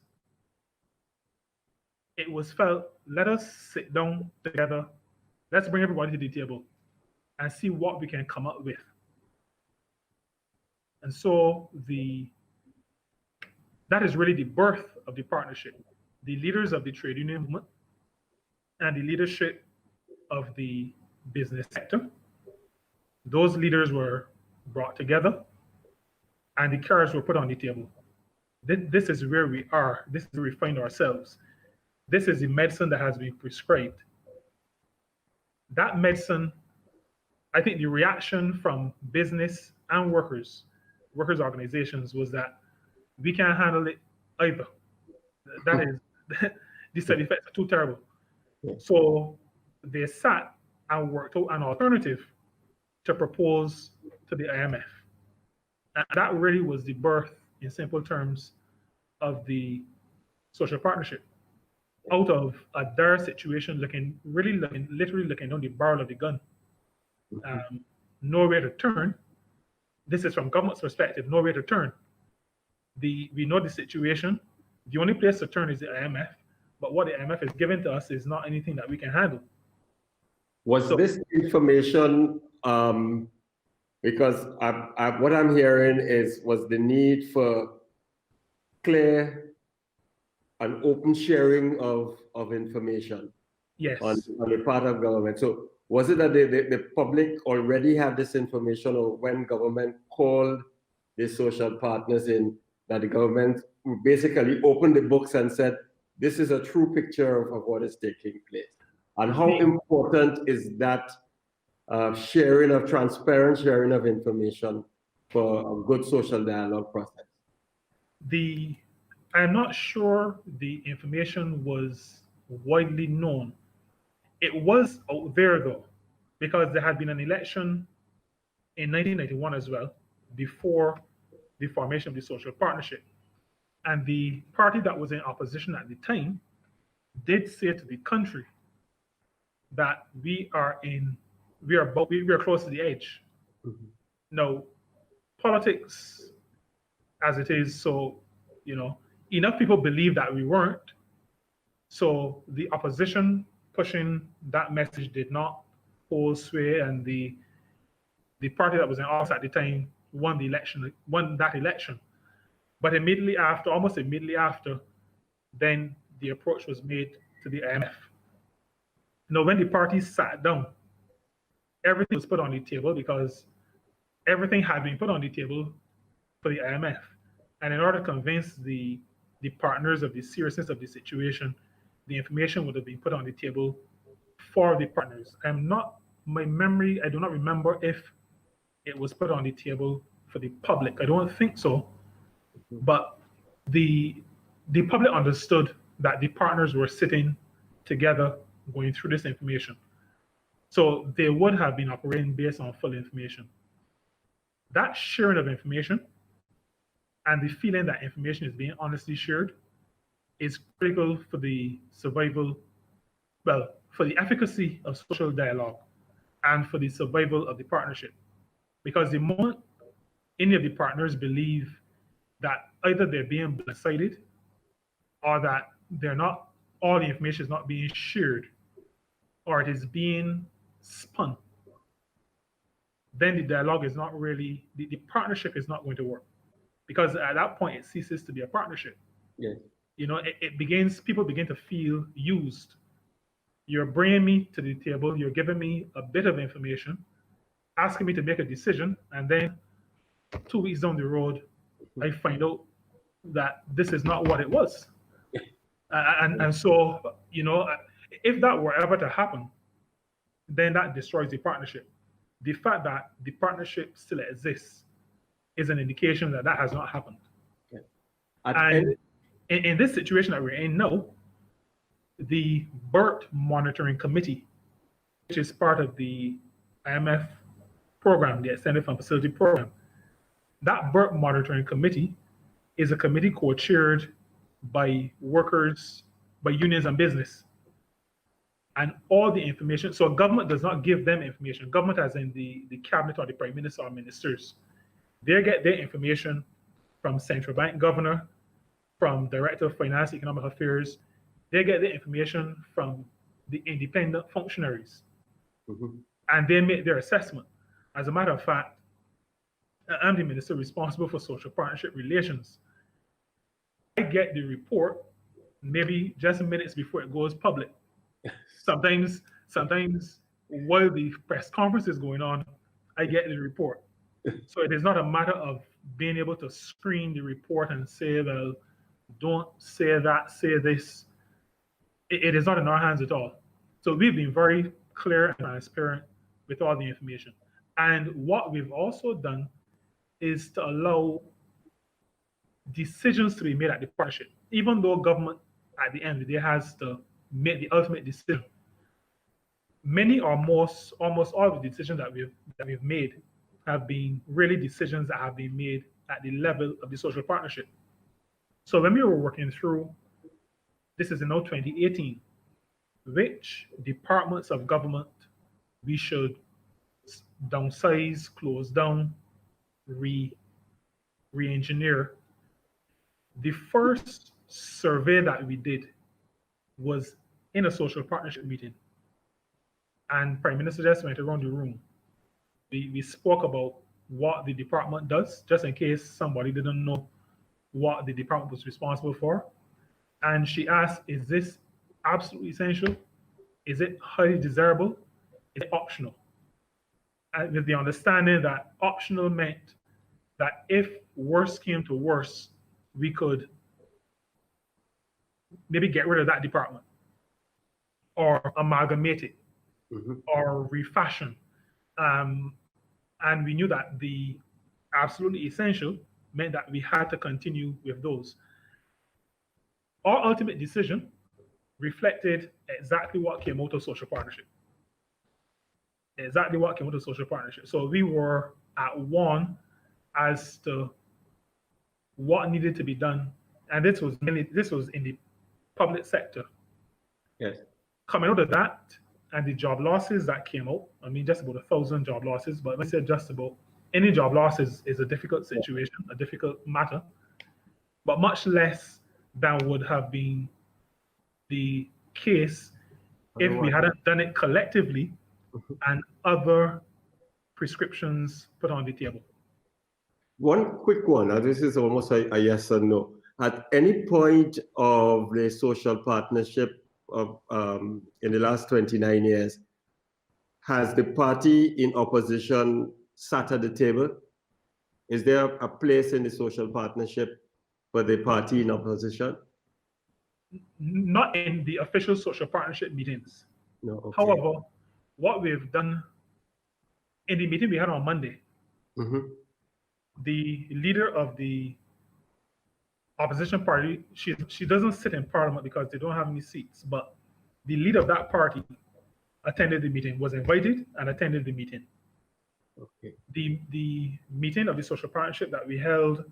it was felt, let us sit down together, let's bring everybody to the table and see what we can come up with. And so that is really the birth of the partnership. The leaders of the trade union movement and the leadership of the business sector, those leaders were brought together and the cards were put on the table. This is where we are. This is where we find ourselves. This is the medicine that has been prescribed. That medicine, I think the reaction from business and workers organizations was that we can't handle it either. That is, these side effects are too terrible. So they sat and worked out an alternative to propose to the IMF. And that really was the birth, in simple terms, of the social partnership. Out of a dire situation, literally looking down the barrel of the gun. Nowhere to turn. This is from government's perspective, nowhere to turn. We know the situation. The only place to turn is the IMF, but what the IMF is giving to us is not anything that we can handle. Was this information, because what I'm hearing was the need for clear and open sharing of information, yes, on the part of government. So was it that the public already had this information, or when government called the social partners in, that the government basically opened the books and said, this is a true picture of what is taking place? And how important is that transparent sharing of information for a good social dialogue process? I'm not sure the information was widely known. It was out there though, because there had been an election in 1991 as well, before the formation of the social partnership. And the party that was in opposition at the time did say to the country that we are close to the edge. Mm-hmm. Now, politics as it is, so enough people believe that we weren't. So the opposition pushing that message did not hold sway, and the party that was in office at the time won that election. But almost immediately after, then the approach was made to the IMF. Now, when the parties sat down, everything was put on the table, because everything had been put on the table for the IMF. And in order to convince the partners of the seriousness of the situation, the information would have been put on the table for the partners. I'm not my memory, I do not remember if it was put on the table for the public. I don't think so. But the public understood that the partners were sitting together going through this information. So they would have been operating based on full information. That sharing of information and the feeling that information is being honestly shared is critical for the survival, well, for the efficacy of social dialogue and for the survival of the partnership. Because the moment any of the partners believe that either they're being blindsided or that they're not, all the information is not being shared or it is being spun, then the dialogue is not really, the partnership is not going to work. Because at that point, it ceases to be a partnership. Yes. You know, people begin to feel used. You're bringing me to the table, you're giving me a bit of information, asking me to make a decision, and then 2 weeks down the road, I find out that this is not what it was. And so, you know, if that were ever to happen, then that destroys the partnership. The fact that the partnership still exists is an indication that that has not happened. Yeah. And in this situation that we're in now, the BERT Monitoring Committee, which is part of the IMF program, the Extended Fund Facility program, that BERT Monitoring Committee is a committee co-chaired by workers, by unions and business. And all the information, so government does not give them information. Government as in the cabinet or the prime minister or ministers. They get their information from central bank governor, from director of finance, economic affairs. They get their information from the independent functionaries. And they make their assessment. As a matter of fact, I'm the minister responsible for social partnership relations. I get the report maybe just minutes before it goes public. Sometimes while the press conference is going on, I get the report. So it is not a matter of being able to screen the report and say, well, don't say that, say this. It is not in our hands at all. So we've been very clear and transparent with all the information. And what we've also done is to allow decisions to be made at the partnership. Even though government at the end of the day has to make the ultimate decision, many or almost all of the decisions that we've made have been really decisions that have been made at the level of the social partnership. So when we were working through, this is now 2018, which departments of government we should downsize, close down, re-engineer. The first survey that we did was in a social partnership meeting. And Prime Minister just went around the room. We spoke about what the department does, just in case somebody didn't know what the department was responsible for. And she asked, is this absolutely essential? Is it highly desirable? Is it optional? And with the understanding that optional meant that if worse came to worse, we could maybe get rid of that department or amalgamate it or refashion. And we knew that the absolutely essential meant that we had to continue with those. Our ultimate decision reflected exactly what came out of social partnership. Exactly what came out of social partnership. So we were at one as to what needed to be done. And this was in the public sector. Yes. Coming out of that and the job losses that came out, I mean, just about 1,000 job losses, but when I said just about, any job losses is a difficult situation, a difficult matter, but much less than would have been the case if we hadn't done it collectively and other prescriptions put on the table. One quick one, this is almost a yes or no. At any point of the social partnership of, in the last 29 years, has the party in opposition sat at the table? Is there a place in the social partnership for the party in opposition? Not in the official social partnership meetings. No. Okay. However, what we've done in the meeting we had on Monday, Mm-hmm. the leader of the opposition party, she doesn't sit in parliament because they don't have any seats, but the leader of that party attended the meeting, was invited and attended the meeting. Okay. The meeting of the social partnership that we held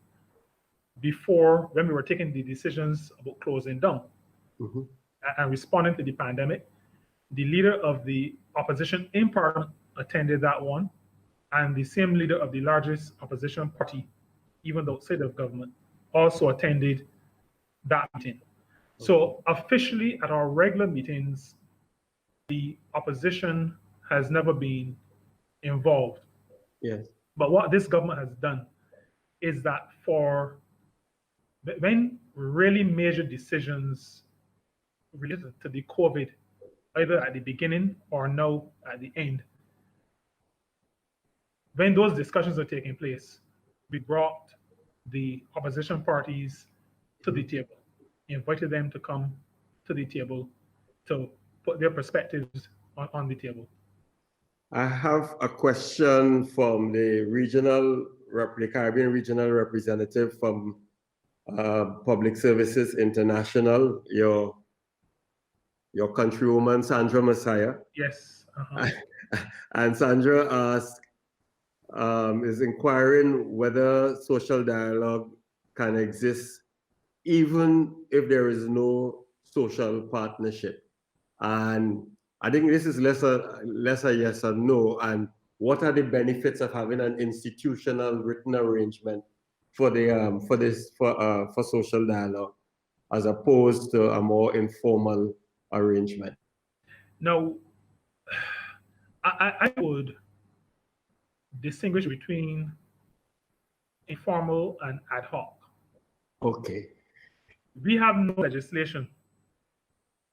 before, when we were taking the decisions about closing down Mm-hmm. and responding to the pandemic, the leader of the opposition in parliament attended that one, and the same leader of the largest opposition party, even outside of government, also attended that meeting. So officially at our regular meetings, the opposition has never been involved. Yes. But what this government has done is that for when really major decisions related to the COVID, either at the beginning or now at the end, when those discussions are taking place, we brought the opposition parties to the table, invited them to come to the table to put their perspectives on the table. I have a question from the the Caribbean regional representative from Public Services International, your countrywoman, Sandra Messiah. Yes. Uh-huh. And Sandra asked, is inquiring whether social dialogue can exist even if there is no social partnership. And I think this is less a yes or no. And what are the benefits of having an institutional written arrangement for social dialogue as opposed to a more informal arrangement? Now, I would distinguish between informal and ad hoc. Okay. We have no legislation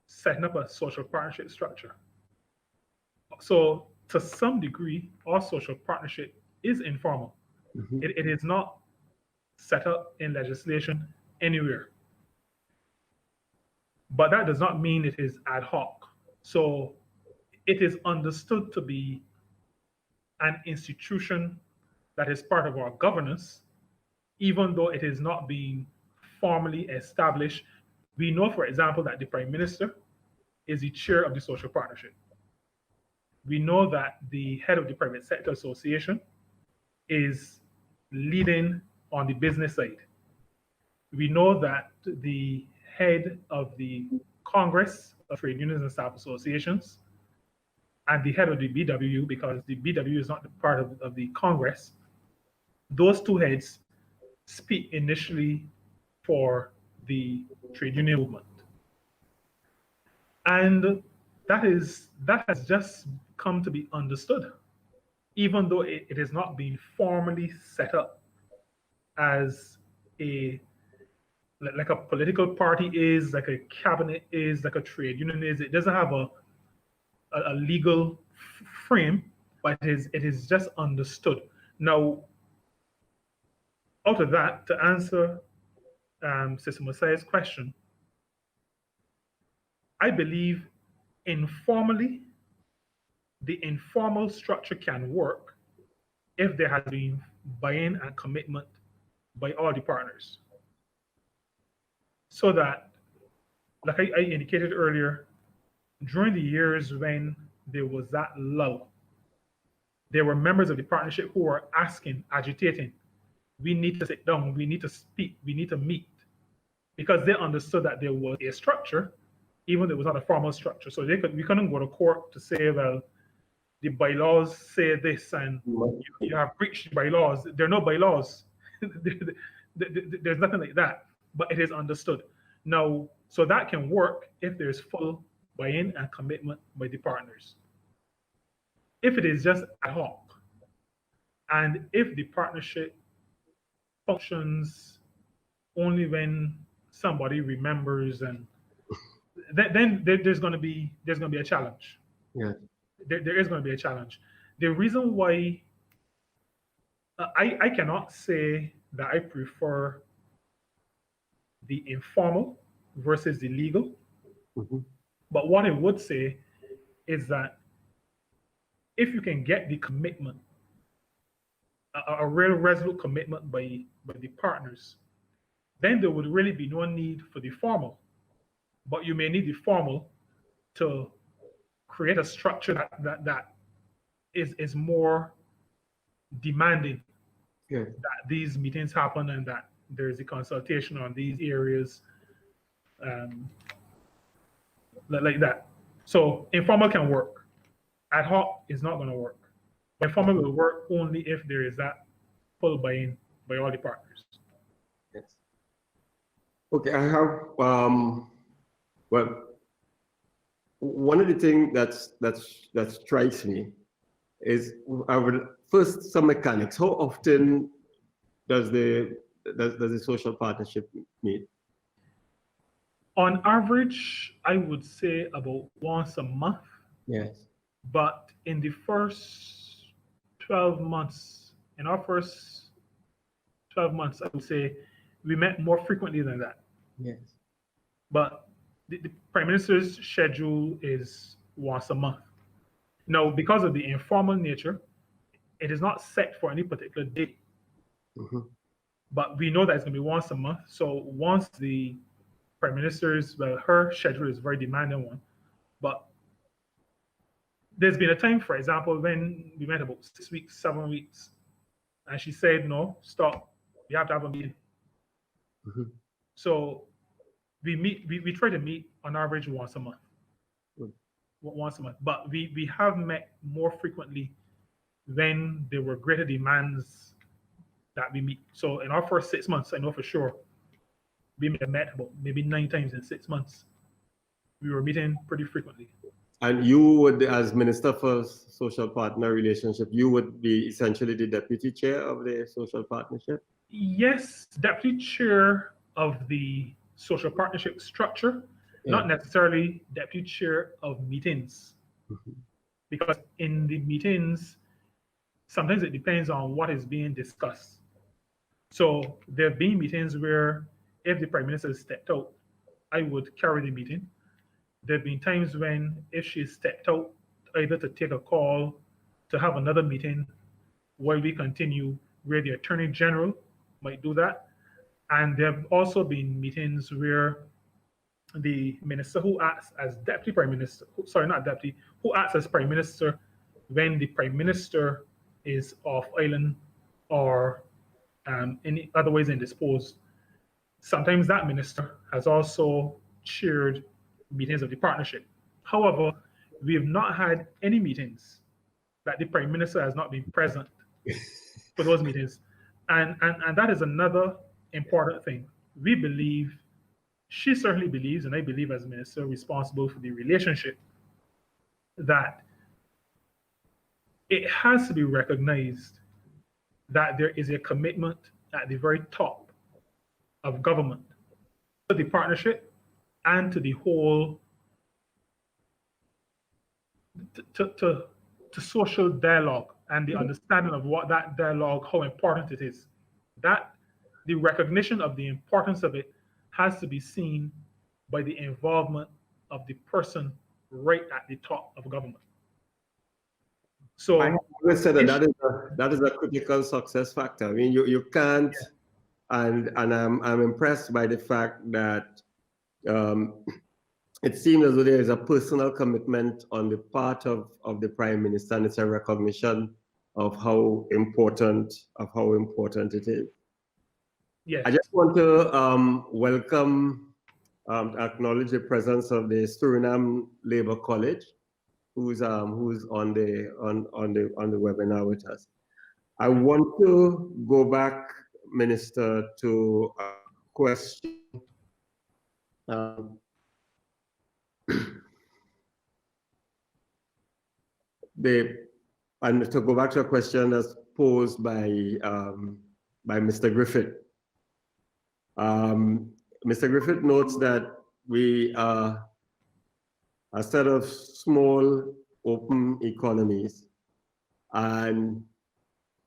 setting up a social partnership structure. So, to some degree, our social partnership is informal. Mm-hmm. It is not set up in legislation anywhere. But that does not mean it is ad hoc. So, it is understood to be an institution that is part of our governance, even though it is not being formally established. We know, for example, that the Prime Minister is the chair of the social partnership. We know that the head of the Private Sector Association is leading on the business side. We know that the head of the Congress of Trade Unions and Staff Associations and the head of the BW, because the BW is not part of the Congress, those two heads speak initially for the trade union movement. And that has just come to be understood, even though it is not being formally set up as like a political party is, like a cabinet is, like a trade union is. It doesn't have a legal frame, but it is just understood. Now, out of that, to answer Sister Messiah's question, I believe informally, the informal structure can work if there has been buy-in and commitment by all the partners. So that, like I indicated earlier, during the years when there was that lull, there were members of the partnership who were asking, agitating, we need to sit down, we need to speak, we need to meet, because they understood that there was a structure, even though it was not a formal structure. So we couldn't go to court to say, well, the bylaws say this and you have breached bylaws. There are no bylaws. There's nothing like that, but it is understood. Now, so that can work if there's full buy-in and commitment by the partners. If it is just ad hoc, and if the partnership functions only when somebody remembers, and then there's going to be a challenge. Yeah. There is going to be a challenge. The reason why I cannot say that I prefer the informal versus the legal, Mm-hmm. but what I would say is that if you can get the commitment a real resolute commitment by the partners, then there would really be no need for the formal. But you may need the formal to create a structure that is more demanding that these meetings happen and that there is a consultation on these areas, like that. So informal can work. Ad hoc is not going to work. Informal will work only if there is that full buy-in by all the partners. Yes. Okay, I have well, one of the things that strikes me is I would first some mechanics. How often does the social partnership meet? On average, I would say about once a month. Yes. But in the first 12 months, in our first 12 months, I would say we met more frequently than that. Yes. But the Prime Minister's schedule is once a month. Now, because of the informal nature, it is not set for any particular date. Mm-hmm. But we know that it's going to be once a month. So once the Prime Minister's, well, her schedule is a very demanding one. But there's been a time, for example, when we met about 6 weeks, 7 weeks, and she said, no, stop, we have to have a meeting. Mm-hmm. So we try to meet on average once a month. Good. Once a month. But we have met more frequently when there were greater demands that we meet. So in our first 6 months, I know for sure, we met about maybe 9 times in 6 months. We were meeting pretty frequently. And you would, as Minister for Social Partner Relationship, you would be essentially the deputy chair of the social partnership? Yes, deputy chair of the social partnership structure, not necessarily deputy chair of meetings. Mm-hmm. Because in the meetings, sometimes it depends on what is being discussed. So there have been meetings where if the Prime Minister stepped out, I would carry the meeting. There have been times when if she stepped out, either to take a call, to have another meeting while we continue, where the Attorney General might do that. And there have also been meetings where the minister who acts as deputy prime minister, sorry, not deputy, who acts as prime minister when the prime minister is off island or any otherwise indisposed. Sometimes that minister has also chaired meetings of the partnership. However, we have not had any meetings that the prime minister has not been present for those meetings. And that is another important thing. We believe, she certainly believes, and I believe as minister responsible for the relationship, that it has to be recognized that there is a commitment at the very top of government to the partnership and to the whole, to social dialogue and the understanding of what that dialogue, how important it is. That the recognition of the importance of it has to be seen by the involvement of the person right at the top of government. So I always said that is a critical success factor. I mean, you can't, and I'm impressed by the fact that it seems as though there is a personal commitment on the part of the Prime Minister, and it's a recognition of how important it is. Yes. I just want to welcome, acknowledge the presence of the Suriname Labour College, who's on the webinar with us. I want to go back, Minister, to a question. And to go back to a question that's posed by Mr. Griffith. Mr. Griffith notes that we are a set of small open economies, and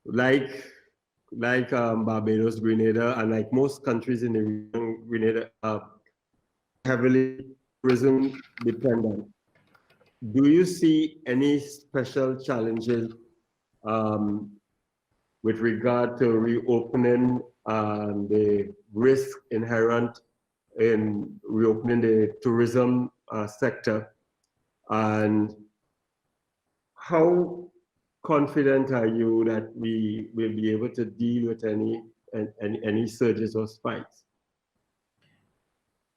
like Barbados, Grenada, and like most countries in the region, Grenada are heavily tourism dependent. Do you see any special challenges with regard to reopening and the risk inherent in reopening the tourism sector, and how confident are you that we will be able to deal with any surges or spikes?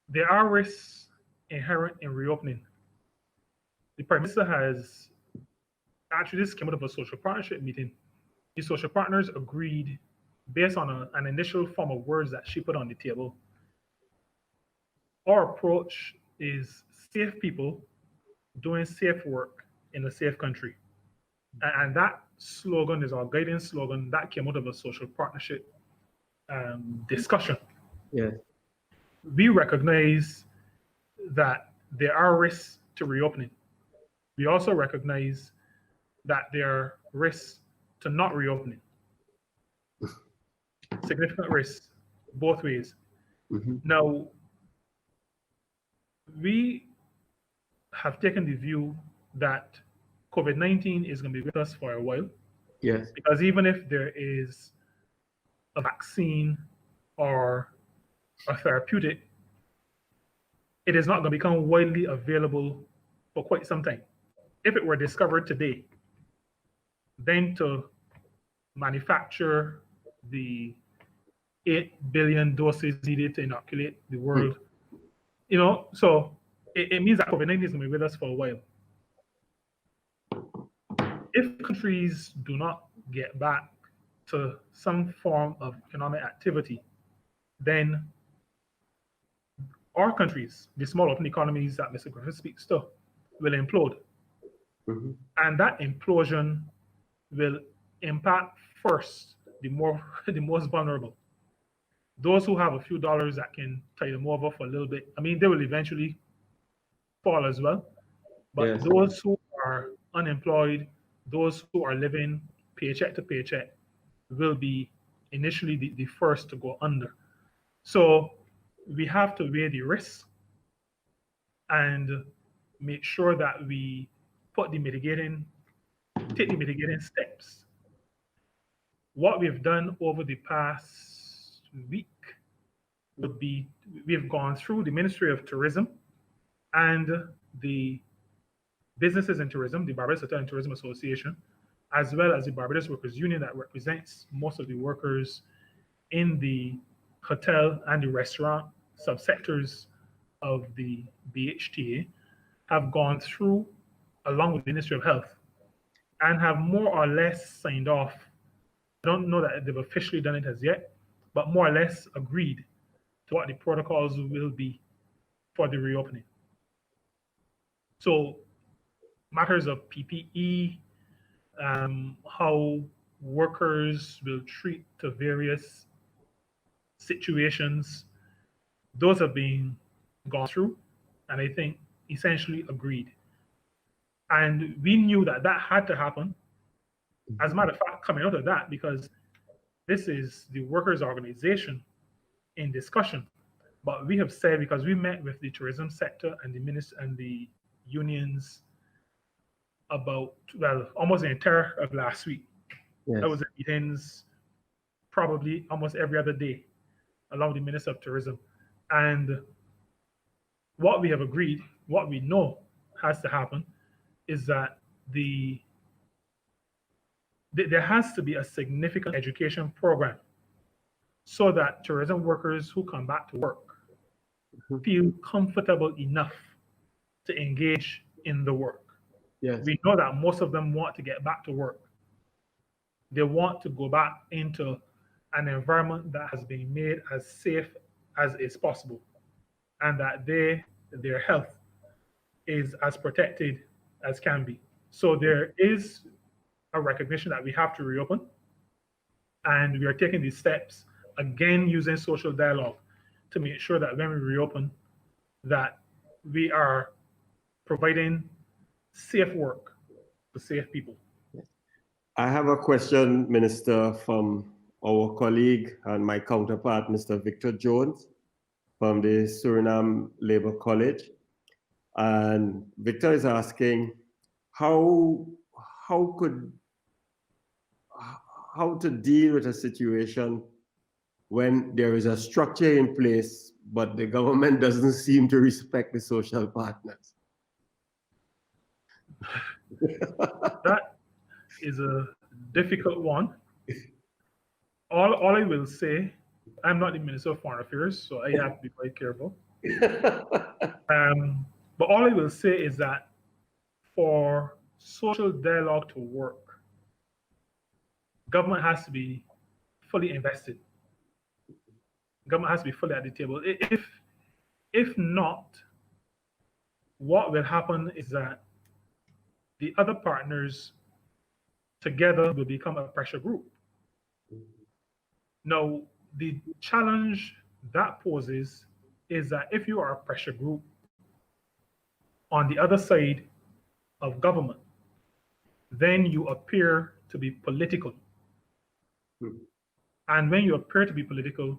There are risks inherent in reopening. The Prime Minister has actually, this came out of a social partnership meeting. The social partners agreed based on an initial form of words that she put on the table. Our approach is safe people doing safe work in a safe country. And that slogan is our guiding slogan that came out of a social partnership discussion. Yes. We recognize that there are risks to reopening. We also recognize that there are risks to not reopening. Significant risks both ways. Mm-hmm. Now, we have taken the view that COVID-19 is going to be with us for a while. Yes. Because even if there is a vaccine or a therapeutic, it is not going to become widely available for quite some time. If it were discovered today, then to manufacture the 8 billion doses needed to inoculate the world, so it means that COVID-19 is going to be with us for a while. If countries do not get back to some form of economic activity, then our countries, the small open economies that Mr. Griffith speaks to, will implode. Mm-hmm. And that implosion will impact first the most vulnerable. Those who have a few dollars that can tie them over for a little bit, they will eventually fall as well. But Yes. those who are unemployed, those who are living paycheck to paycheck, will be initially the first to go under. So we have to weigh the risks and make sure that we take the mitigating steps. What we've done over the past week would be, we've gone through the Ministry of Tourism and the businesses in tourism, the Barbados Hotel and Tourism Association, as well as the Barbados Workers Union that represents most of the workers in the hotel and the restaurant subsectors of the BHTA, have gone through, along with the Ministry of Health, and have more or less signed off. I don't know that they've officially done it as yet, but more or less agreed to what the protocols will be for the reopening. So matters of PPE, how workers will treat to various situations, those have been gone through, and I think essentially agreed. And we knew that that had to happen. As a matter of fact, coming out of that, because this is the workers' organization in discussion, but we have said, because we met with the tourism sector and the minister and the unions about, almost the entire of last week. Yes. That was at meetings probably almost every other day, along with the Minister of Tourism. And what we have agreed, what we know has to happen, is that there has to be a significant education program so that tourism workers who come back to work feel comfortable enough to engage in the work. Yes. We know that most of them want to get back to work. They want to go back into an environment that has been made as safe as is possible, and that their health is as protected as can be. So there is a recognition that we have to reopen, and we are taking these steps, again, using social dialogue to make sure that when we reopen, that we are providing safe work to safe people. I have a question, Minister, from our colleague and my counterpart, Mr. Victor Jones, from the Suriname Labour College. And Victor is asking, how how to deal with a situation when there is a structure in place, but the government doesn't seem to respect the social partners. That is a difficult one. All I will say, I'm not the Minister of Foreign Affairs, so I have to be quite careful. But all I will say is that for social dialogue to work, government has to be fully invested. Government has to be fully at the table. If not, what will happen is that the other partners together will become a pressure group. Now, the challenge that poses is that if you are a pressure group on the other side of government, then you appear to be political. And when you appear to be political,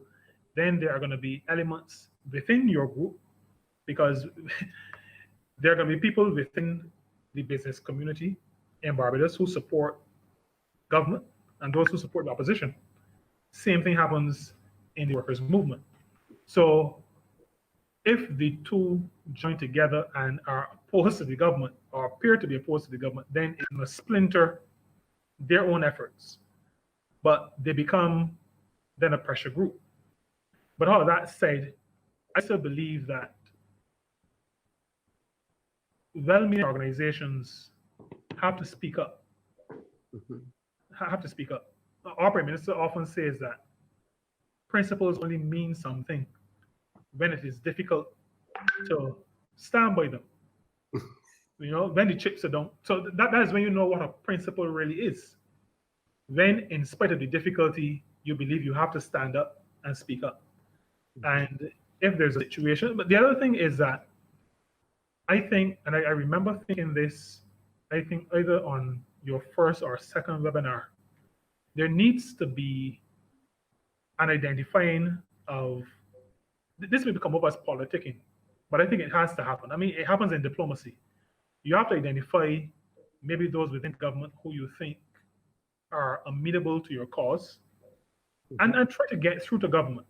then there are going to be elements within your group, because there are going to be people within the business community in Barbados who support government and those who support the opposition. Same thing happens in the workers' movement. So if the two join together and are opposed to the government or appear to be opposed to the government, then it must splinter their own efforts. But they become then a pressure group. But all that said, I still believe that well-meaning organizations have to speak up. Have to speak up. Our Prime Minister often says that principles only mean something when it is difficult to stand by them. You know, when the chips are down. So that is when you know what a principle really is. When, in spite of the difficulty, you believe you have to stand up and speak up. And if there's a situation, but the other thing is that I think, and I remember thinking this, I think either on your first or second webinar, there needs to be an identifying of, this may become up as politicking, but I think it has to happen. I mean, it happens in diplomacy. You have to identify maybe those within government who you think are amenable to your cause, and try to get through to government.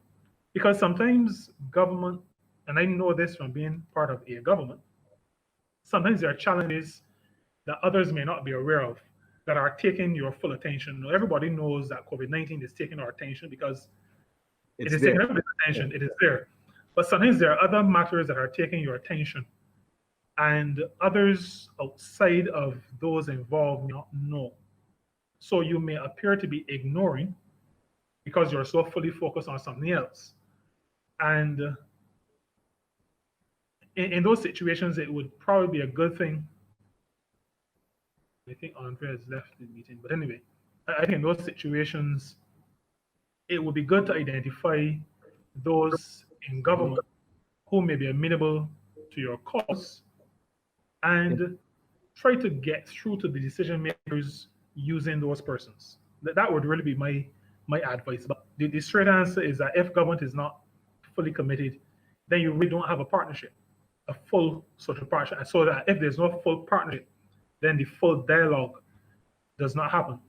Because sometimes government, and I know this from being part of a government, sometimes there are challenges that others may not be aware of that are taking your full attention. Now, everybody knows that COVID-19 is taking our attention because it is taking everybody's attention. It is there. But sometimes there are other matters that are taking your attention, and others outside of those involved may not know. So you may appear to be ignoring because you're so fully focused on something else. And in those situations, it would probably be a good thing. I think André has left the meeting, but anyway, I think in those situations, it would be good to identify those in government who may be amenable to your cause and try to get through to the decision makers using those persons. That would really be my advice. But the straight answer is that if government is not fully committed, then you really don't have a partnership, a full social partnership. And so that if there's no full partnership, then the full dialogue does not happen.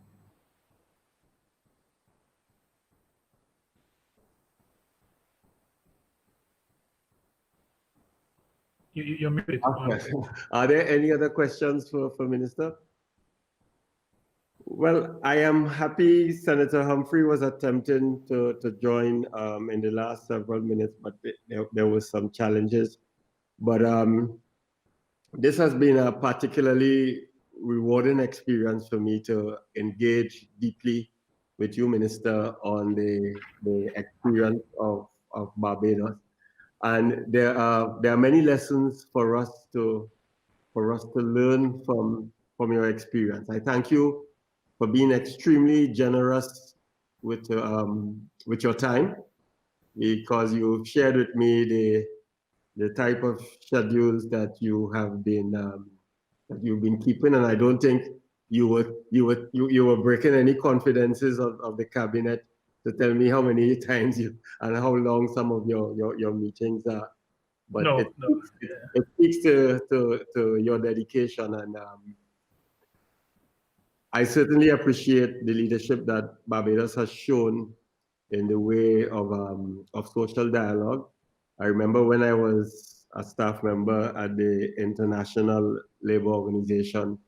You're muted. Okay. Are there any other questions for Minister? Well, I am happy Senator Humphrey was attempting to join in the last several minutes, but there was some challenges. But this has been a particularly rewarding experience for me to engage deeply with you, Minister, on the experience of Barbados. And there are many lessons for us to learn from your experience. I thank you for being extremely generous with your time, because you've shared with me the type of schedules that you have been that you've been keeping, and I don't think you were breaking any confidences of the cabinet to tell me how many times you and how long some of your meetings are. But no, it speaks to your dedication, and I certainly appreciate the leadership that Barbados has shown in the way of social dialogue. I remember when I was a staff member at the International Labour Organization,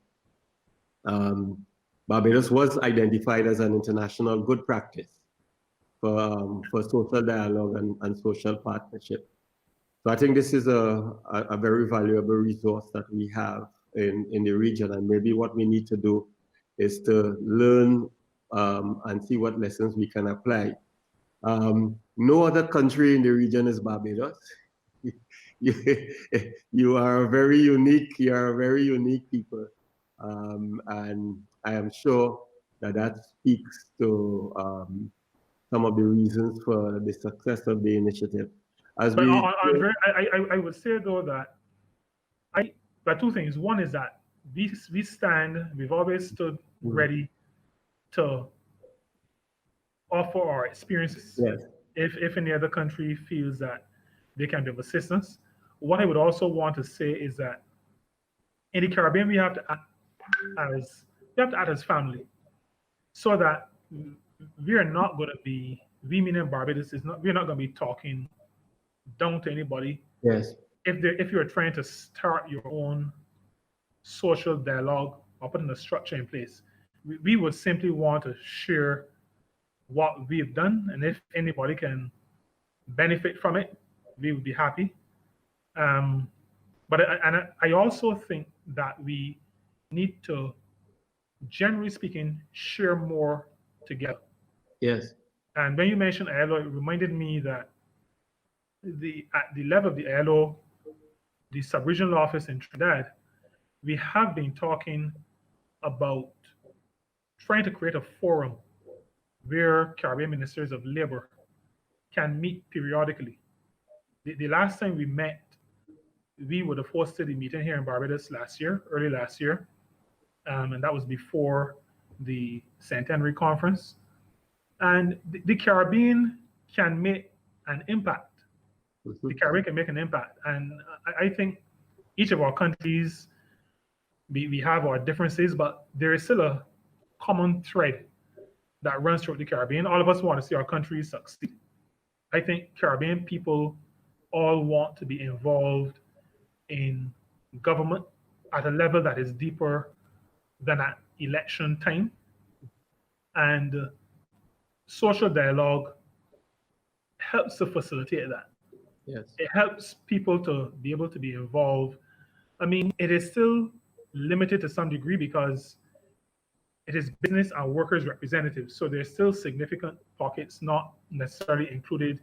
Barbados was identified as an international good practice for social dialogue and social partnership. So I think this is a very valuable resource that we have in the region, and maybe what we need to do is to learn and see what lessons we can apply. No other country in the region is Barbados. You are very unique. You are a very unique people, and I am sure that speaks to some of the reasons for the success of the initiative. But André, I would say though that there are two things. One is that we've always stood ready to offer our experiences. Yes. If any other country feels that they can be of assistance. What I would also want to say is that in the Caribbean, we have to act as family, so that we are not going to be, we meaning Barbados, we're not going to be talking down to anybody. Yes. If you're trying to start your own social dialogue or putting a structure in place, we would simply want to share what we've done, and if anybody can benefit from it, we would be happy. But I also think that we need to, generally speaking, share more together. Yes. And when you mentioned ILO, it reminded me that at the level of the ILO, the sub-regional office in Trinidad, we have been talking about trying to create a forum where Caribbean ministers of labor can meet periodically. The last time we met, we would have hosted a meeting here in Barbados early last year, and that was before the Centenary Conference. And the Caribbean can make an impact. The Caribbean can make an impact. And I think each of our countries, we have our differences, but there is still a common thread that runs through the Caribbean. All of us want to see our countries succeed. I think Caribbean people all want to be involved in government at a level that is deeper than at election time. And social dialogue helps to facilitate that. Yes. It helps people to be able to be involved. I mean, it is still limited to some degree because it is business and workers' representatives. So there's still significant pockets not necessarily included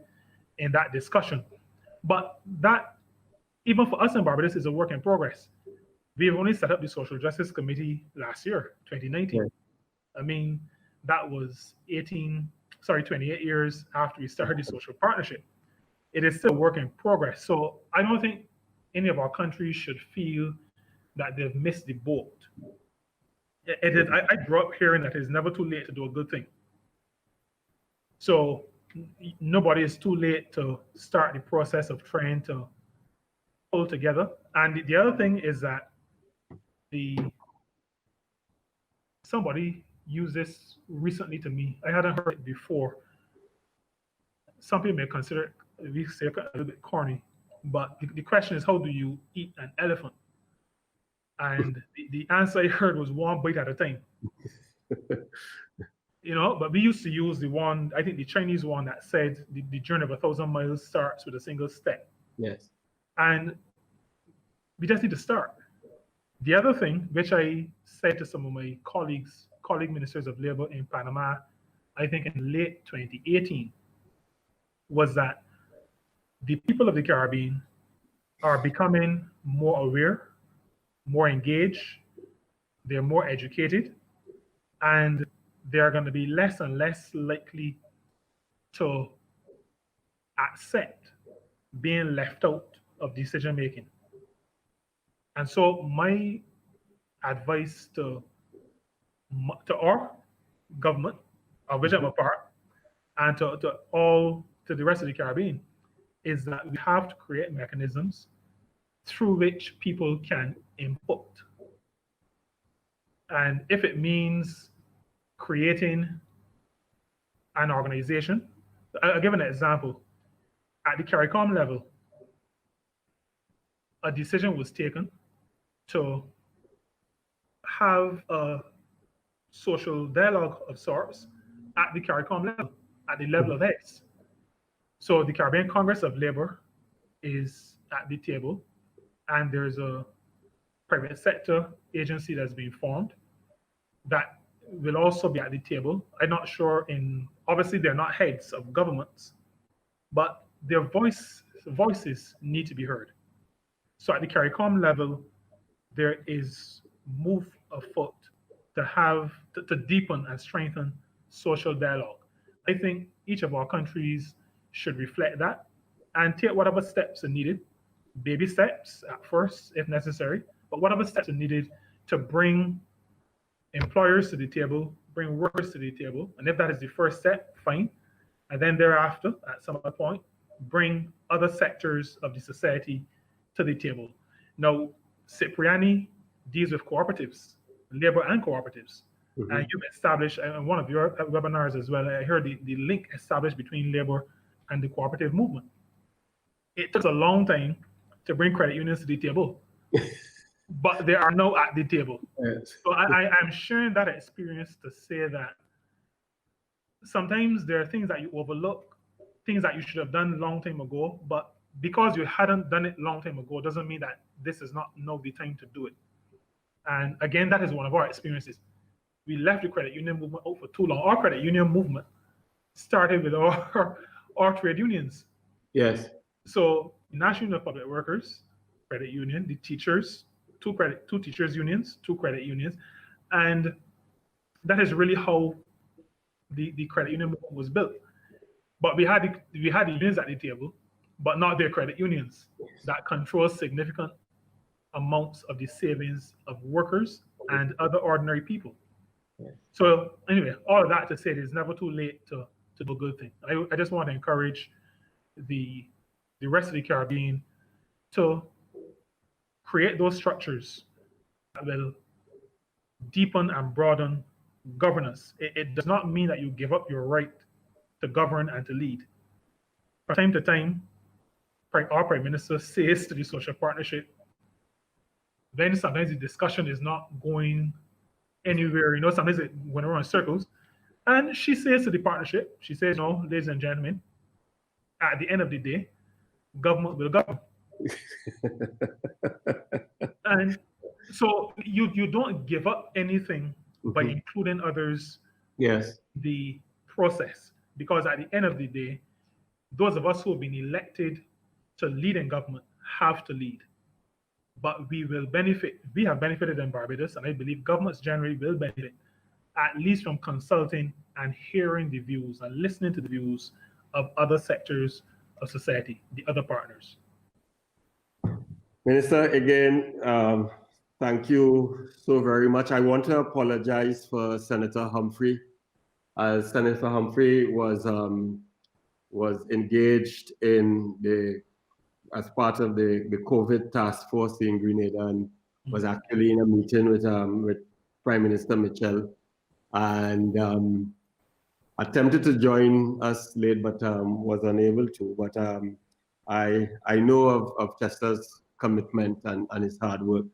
in that discussion. But that, even for us in Barbados, is a work in progress. We have only set up the Social Justice Committee last year, 2019. Right. I mean, that was 28 years after we started the social partnership. It is still a work in progress. So I don't think any of our countries should feel that they've missed the boat. It is. I grew up hearing that it's never too late to do a good thing. So nobody is too late to start the process of trying to pull together. And the other thing is that somebody used this recently to me. I hadn't heard it before. Some people may consider it, we say, a little bit corny, but the question is, how do you eat an elephant? And the answer I heard was one bite at a time. But we used to use the one, I think the Chinese one that said the journey of 1,000 miles starts with a single step. Yes. And we just need to start. The other thing, which I said to some of my colleague ministers of labor in Panama, I think in late 2018, was that the people of the Caribbean are becoming more aware, more engaged, they're more educated, and they're going to be less and less likely to accept being left out of decision making. And so my advice to our government, of which I'm a part, and to the rest of the Caribbean, is that we have to create mechanisms through which people can input. And if it means creating an organization, I'll give an example. At the CARICOM level, a decision was taken to have a social dialogue of sorts at the CARICOM level, at the level of heads. So the Caribbean Congress of Labor is at the table, and there's a private sector agency that's being formed that will also be at the table. I'm not sure obviously they're not heads of governments, but their voices need to be heard. So at the CARICOM level, there is move afoot to deepen and strengthen social dialogue. I think each of our countries should reflect that and take whatever steps are needed, baby steps at first, if necessary, but whatever steps are needed to bring employers to the table, bring workers to the table. And if that is the first step, fine. And then thereafter, at some other point, bring other sectors of the society to the table. Now, Cipriani deals with cooperatives, labor and cooperatives. Mm-hmm. And you've established, in one of your webinars as well, I heard the link established between labor and the cooperative movement. It took a long time to bring credit unions to the table, but they are now at the table. Yes. So I'm sharing that experience to say that sometimes there are things that you overlook, things that you should have done a long time ago, but because you hadn't done it a long time ago doesn't mean that this is not now the time to do it. And again, that is one of our experiences. We left the credit union movement out for too long. Our credit union movement started with our trade unions. Yes. So National Union of Public Workers, credit union, the teachers, two teachers unions, two credit unions. And that is really how the credit union movement was built. But we had the unions at the table, but not their credit unions that control significant amounts of the savings of workers and other ordinary people. So anyway, all of that to say, it's never too late to do a good thing. I just want to encourage the rest of the Caribbean to create those structures that will deepen and broaden governance. It does not mean that you give up your right to govern and to lead. From time to time, our Prime Minister says to the social partnership, then sometimes the discussion is not going anywhere. Sometimes it went around in circles. And she says to the partnership, she says, no, ladies and gentlemen, at the end of the day, government will govern. And so you don't give up anything by including others in the process. Because at the end of the day, those of us who have been elected to lead in government have to lead. But we will benefit. We have benefited in Barbados, and I believe governments generally will benefit, at least from consulting and hearing the views and listening to the views of other sectors of society, the other partners. Minister, again, thank you so very much. I want to apologize for Senator Humphrey. Senator Humphrey was engaged as part of the COVID task force in Grenada and was actually in a meeting with Prime Minister Mitchell and attempted to join us late, but was unable to. But I know of Chester's commitment and his hard work.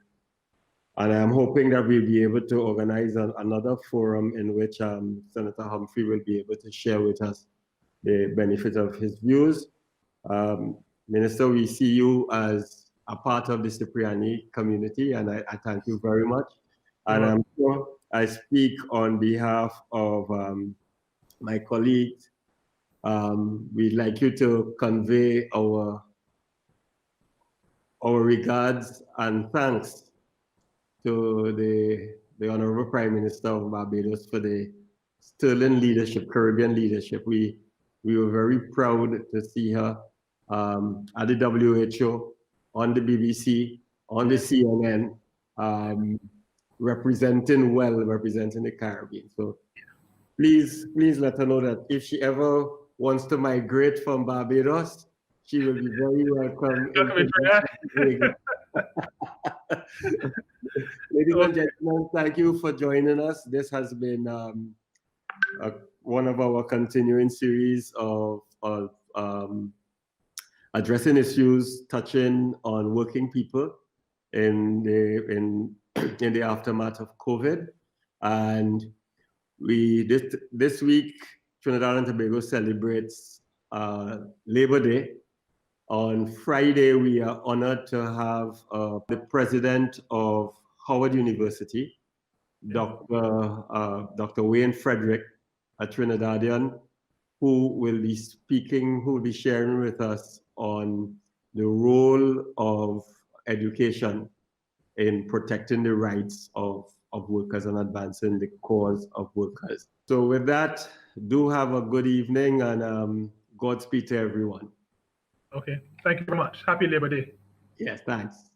And I'm hoping that we'll be able to organize another forum in which Senator Humphrey will be able to share with us the benefit of his views. Minister, we see you as a part of the Cipriani community, and I thank you very much. And I'm sure I speak on behalf of my colleagues. We'd like you to convey our regards and thanks to the Honorable Prime Minister of Barbados for the sterling leadership, Caribbean leadership. We were very proud to see her at the WHO, on the BBC, on the CNN, representing the Caribbean. So please let her know that if she ever wants to migrate from Barbados, she will be very welcome. Ladies and Okay. gentlemen, thank you for joining us. This has been one of our continuing series of addressing issues touching on working people in the aftermath of COVID. And this week, Trinidad and Tobago celebrates Labor Day. On Friday, we are honored to have the president of Howard University, Dr. Wayne Frederick, a Trinidadian, who will be speaking, who will be sharing with us on the role of education in protecting the rights of workers and advancing the cause of workers. So with that, do have a good evening and Godspeed to everyone. Okay. Thank you very much. Happy Labor Day. Yes, thanks.